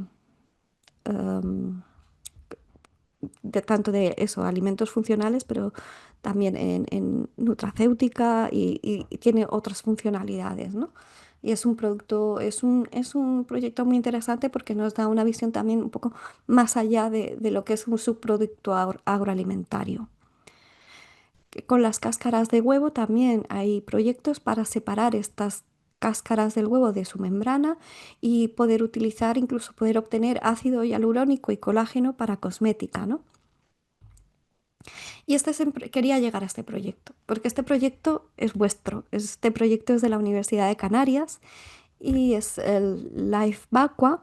tanto de eso, alimentos funcionales, pero también en nutracéutica y tiene otras funcionalidades, ¿no? Y es un producto, es un proyecto muy interesante porque nos da una visión también un poco más allá de lo que es un subproducto agroalimentario. Con las cáscaras de huevo también hay proyectos para separar estas cáscaras del huevo de su membrana y poder utilizar, incluso poder obtener ácido hialurónico y colágeno para cosmética, ¿no? Y quería llegar a este proyecto, porque este proyecto es vuestro. Este proyecto es de la Universidad de Canarias y es el Life Vacua.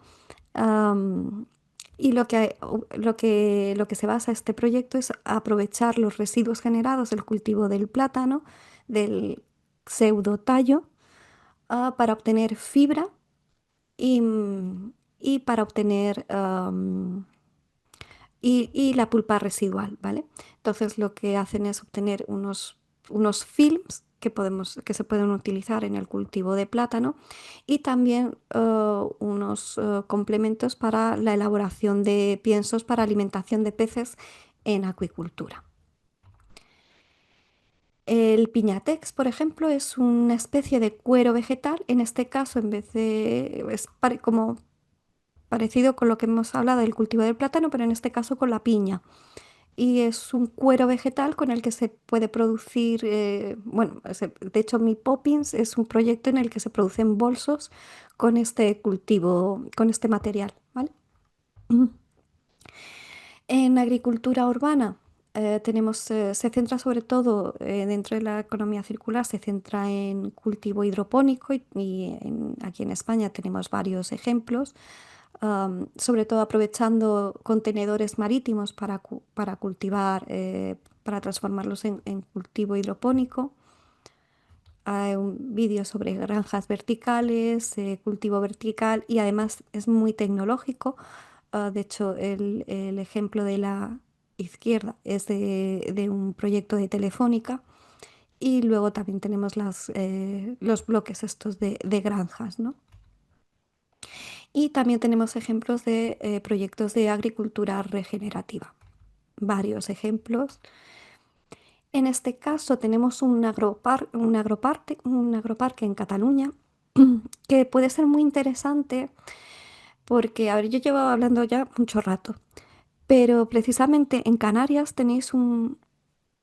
Y lo que se basa este proyecto es aprovechar los residuos generados del cultivo del plátano, del pseudotallo, para obtener fibra y para obtener y la pulpa residual, ¿vale? Entonces lo que hacen es obtener unos films que se pueden utilizar en el cultivo de plátano y también unos complementos para la elaboración de piensos para alimentación de peces en acuicultura. El piñatex, por ejemplo, es una especie de cuero vegetal. En este caso, en vez de, como parecido con lo que hemos hablado del cultivo del plátano, pero en este caso con la piña. Y es un cuero vegetal con el que se puede producir, bueno, de hecho mi Poppins es un proyecto en el que se producen bolsos con este cultivo, con este material, ¿vale? En agricultura urbana se centra sobre todo dentro de la economía circular, se centra en cultivo hidropónico y aquí en España tenemos varios ejemplos. sobre todo aprovechando contenedores marítimos para cultivar, para transformarlos en cultivo hidropónico. Hay un vídeo sobre granjas verticales, cultivo vertical y además es muy tecnológico. De hecho, el ejemplo de la izquierda es de un proyecto de Telefónica y luego también tenemos los bloques estos de granjas, ¿no? Y también tenemos ejemplos de proyectos de agricultura regenerativa. Varios ejemplos. En este caso tenemos un agroparque en Cataluña que puede ser muy interesante porque, a ver, yo llevo hablando ya mucho rato, pero precisamente en Canarias tenéis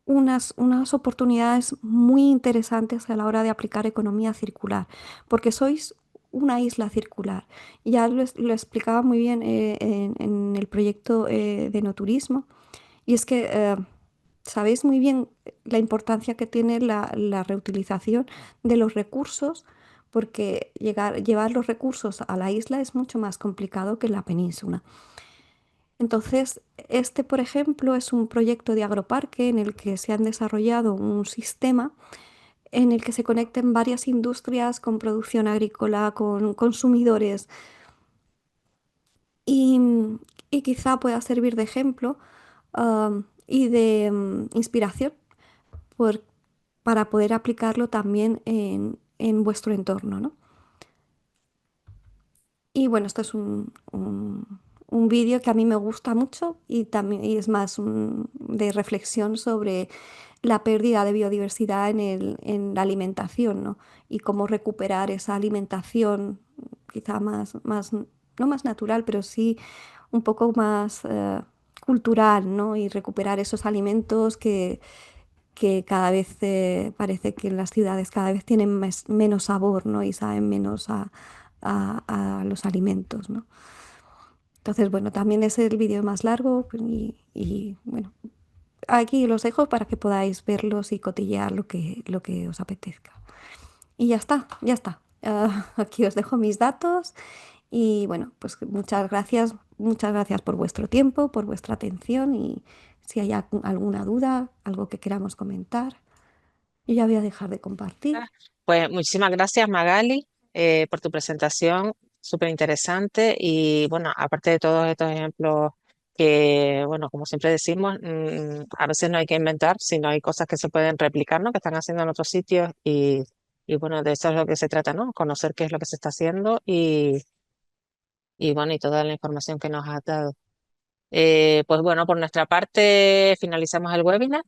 unas oportunidades muy interesantes a la hora de aplicar economía circular, porque sois una isla circular. Ya lo explicaba muy bien en el proyecto de no turismo, y es que sabéis muy bien la importancia que tiene la reutilización de los recursos, porque llevar los recursos a la isla es mucho más complicado que en la península. Entonces, este, por ejemplo, es un proyecto de agroparque en el que se han desarrollado un sistema en el que se conecten varias industrias con producción agrícola, con consumidores y, y quizá pueda servir de ejemplo y de inspiración por- para poder aplicarlo también en vuestro entorno, ¿no? Y bueno, esto es un vídeo que a mí me gusta mucho y también y es más de reflexión sobre la pérdida de biodiversidad en la alimentación, ¿no? Y cómo recuperar esa alimentación quizá no más natural, pero sí un poco más cultural, ¿no? Y recuperar esos alimentos que cada vez parece que en las ciudades cada vez tienen menos sabor, ¿no? Y saben menos a los alimentos, ¿no? Entonces, bueno, también es el vídeo más largo y, bueno, aquí los dejo para que podáis verlos y cotillear lo que os apetezca. Y ya está, ya está. Aquí os dejo mis datos y bueno, pues muchas gracias por vuestro tiempo, por vuestra atención y si hay alguna duda, algo que queramos comentar, yo ya voy a dejar de compartir.
Pues muchísimas gracias, Magali, por tu presentación, súper interesante. Y bueno, aparte de todos estos ejemplos que, bueno, como siempre decimos, a veces no hay que inventar, sino hay cosas que se pueden replicar, ¿no? Que están haciendo en otros sitios y bueno, de eso es lo que se trata, ¿no? Conocer qué es lo que se está haciendo y bueno, y toda la información que nos has dado. Pues bueno, por nuestra parte finalizamos el webinar.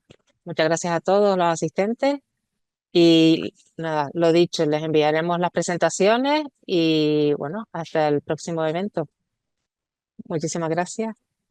Muchas gracias a todos los asistentes. Y nada, lo dicho, les enviaremos las presentaciones y bueno, hasta el próximo evento. Muchísimas gracias.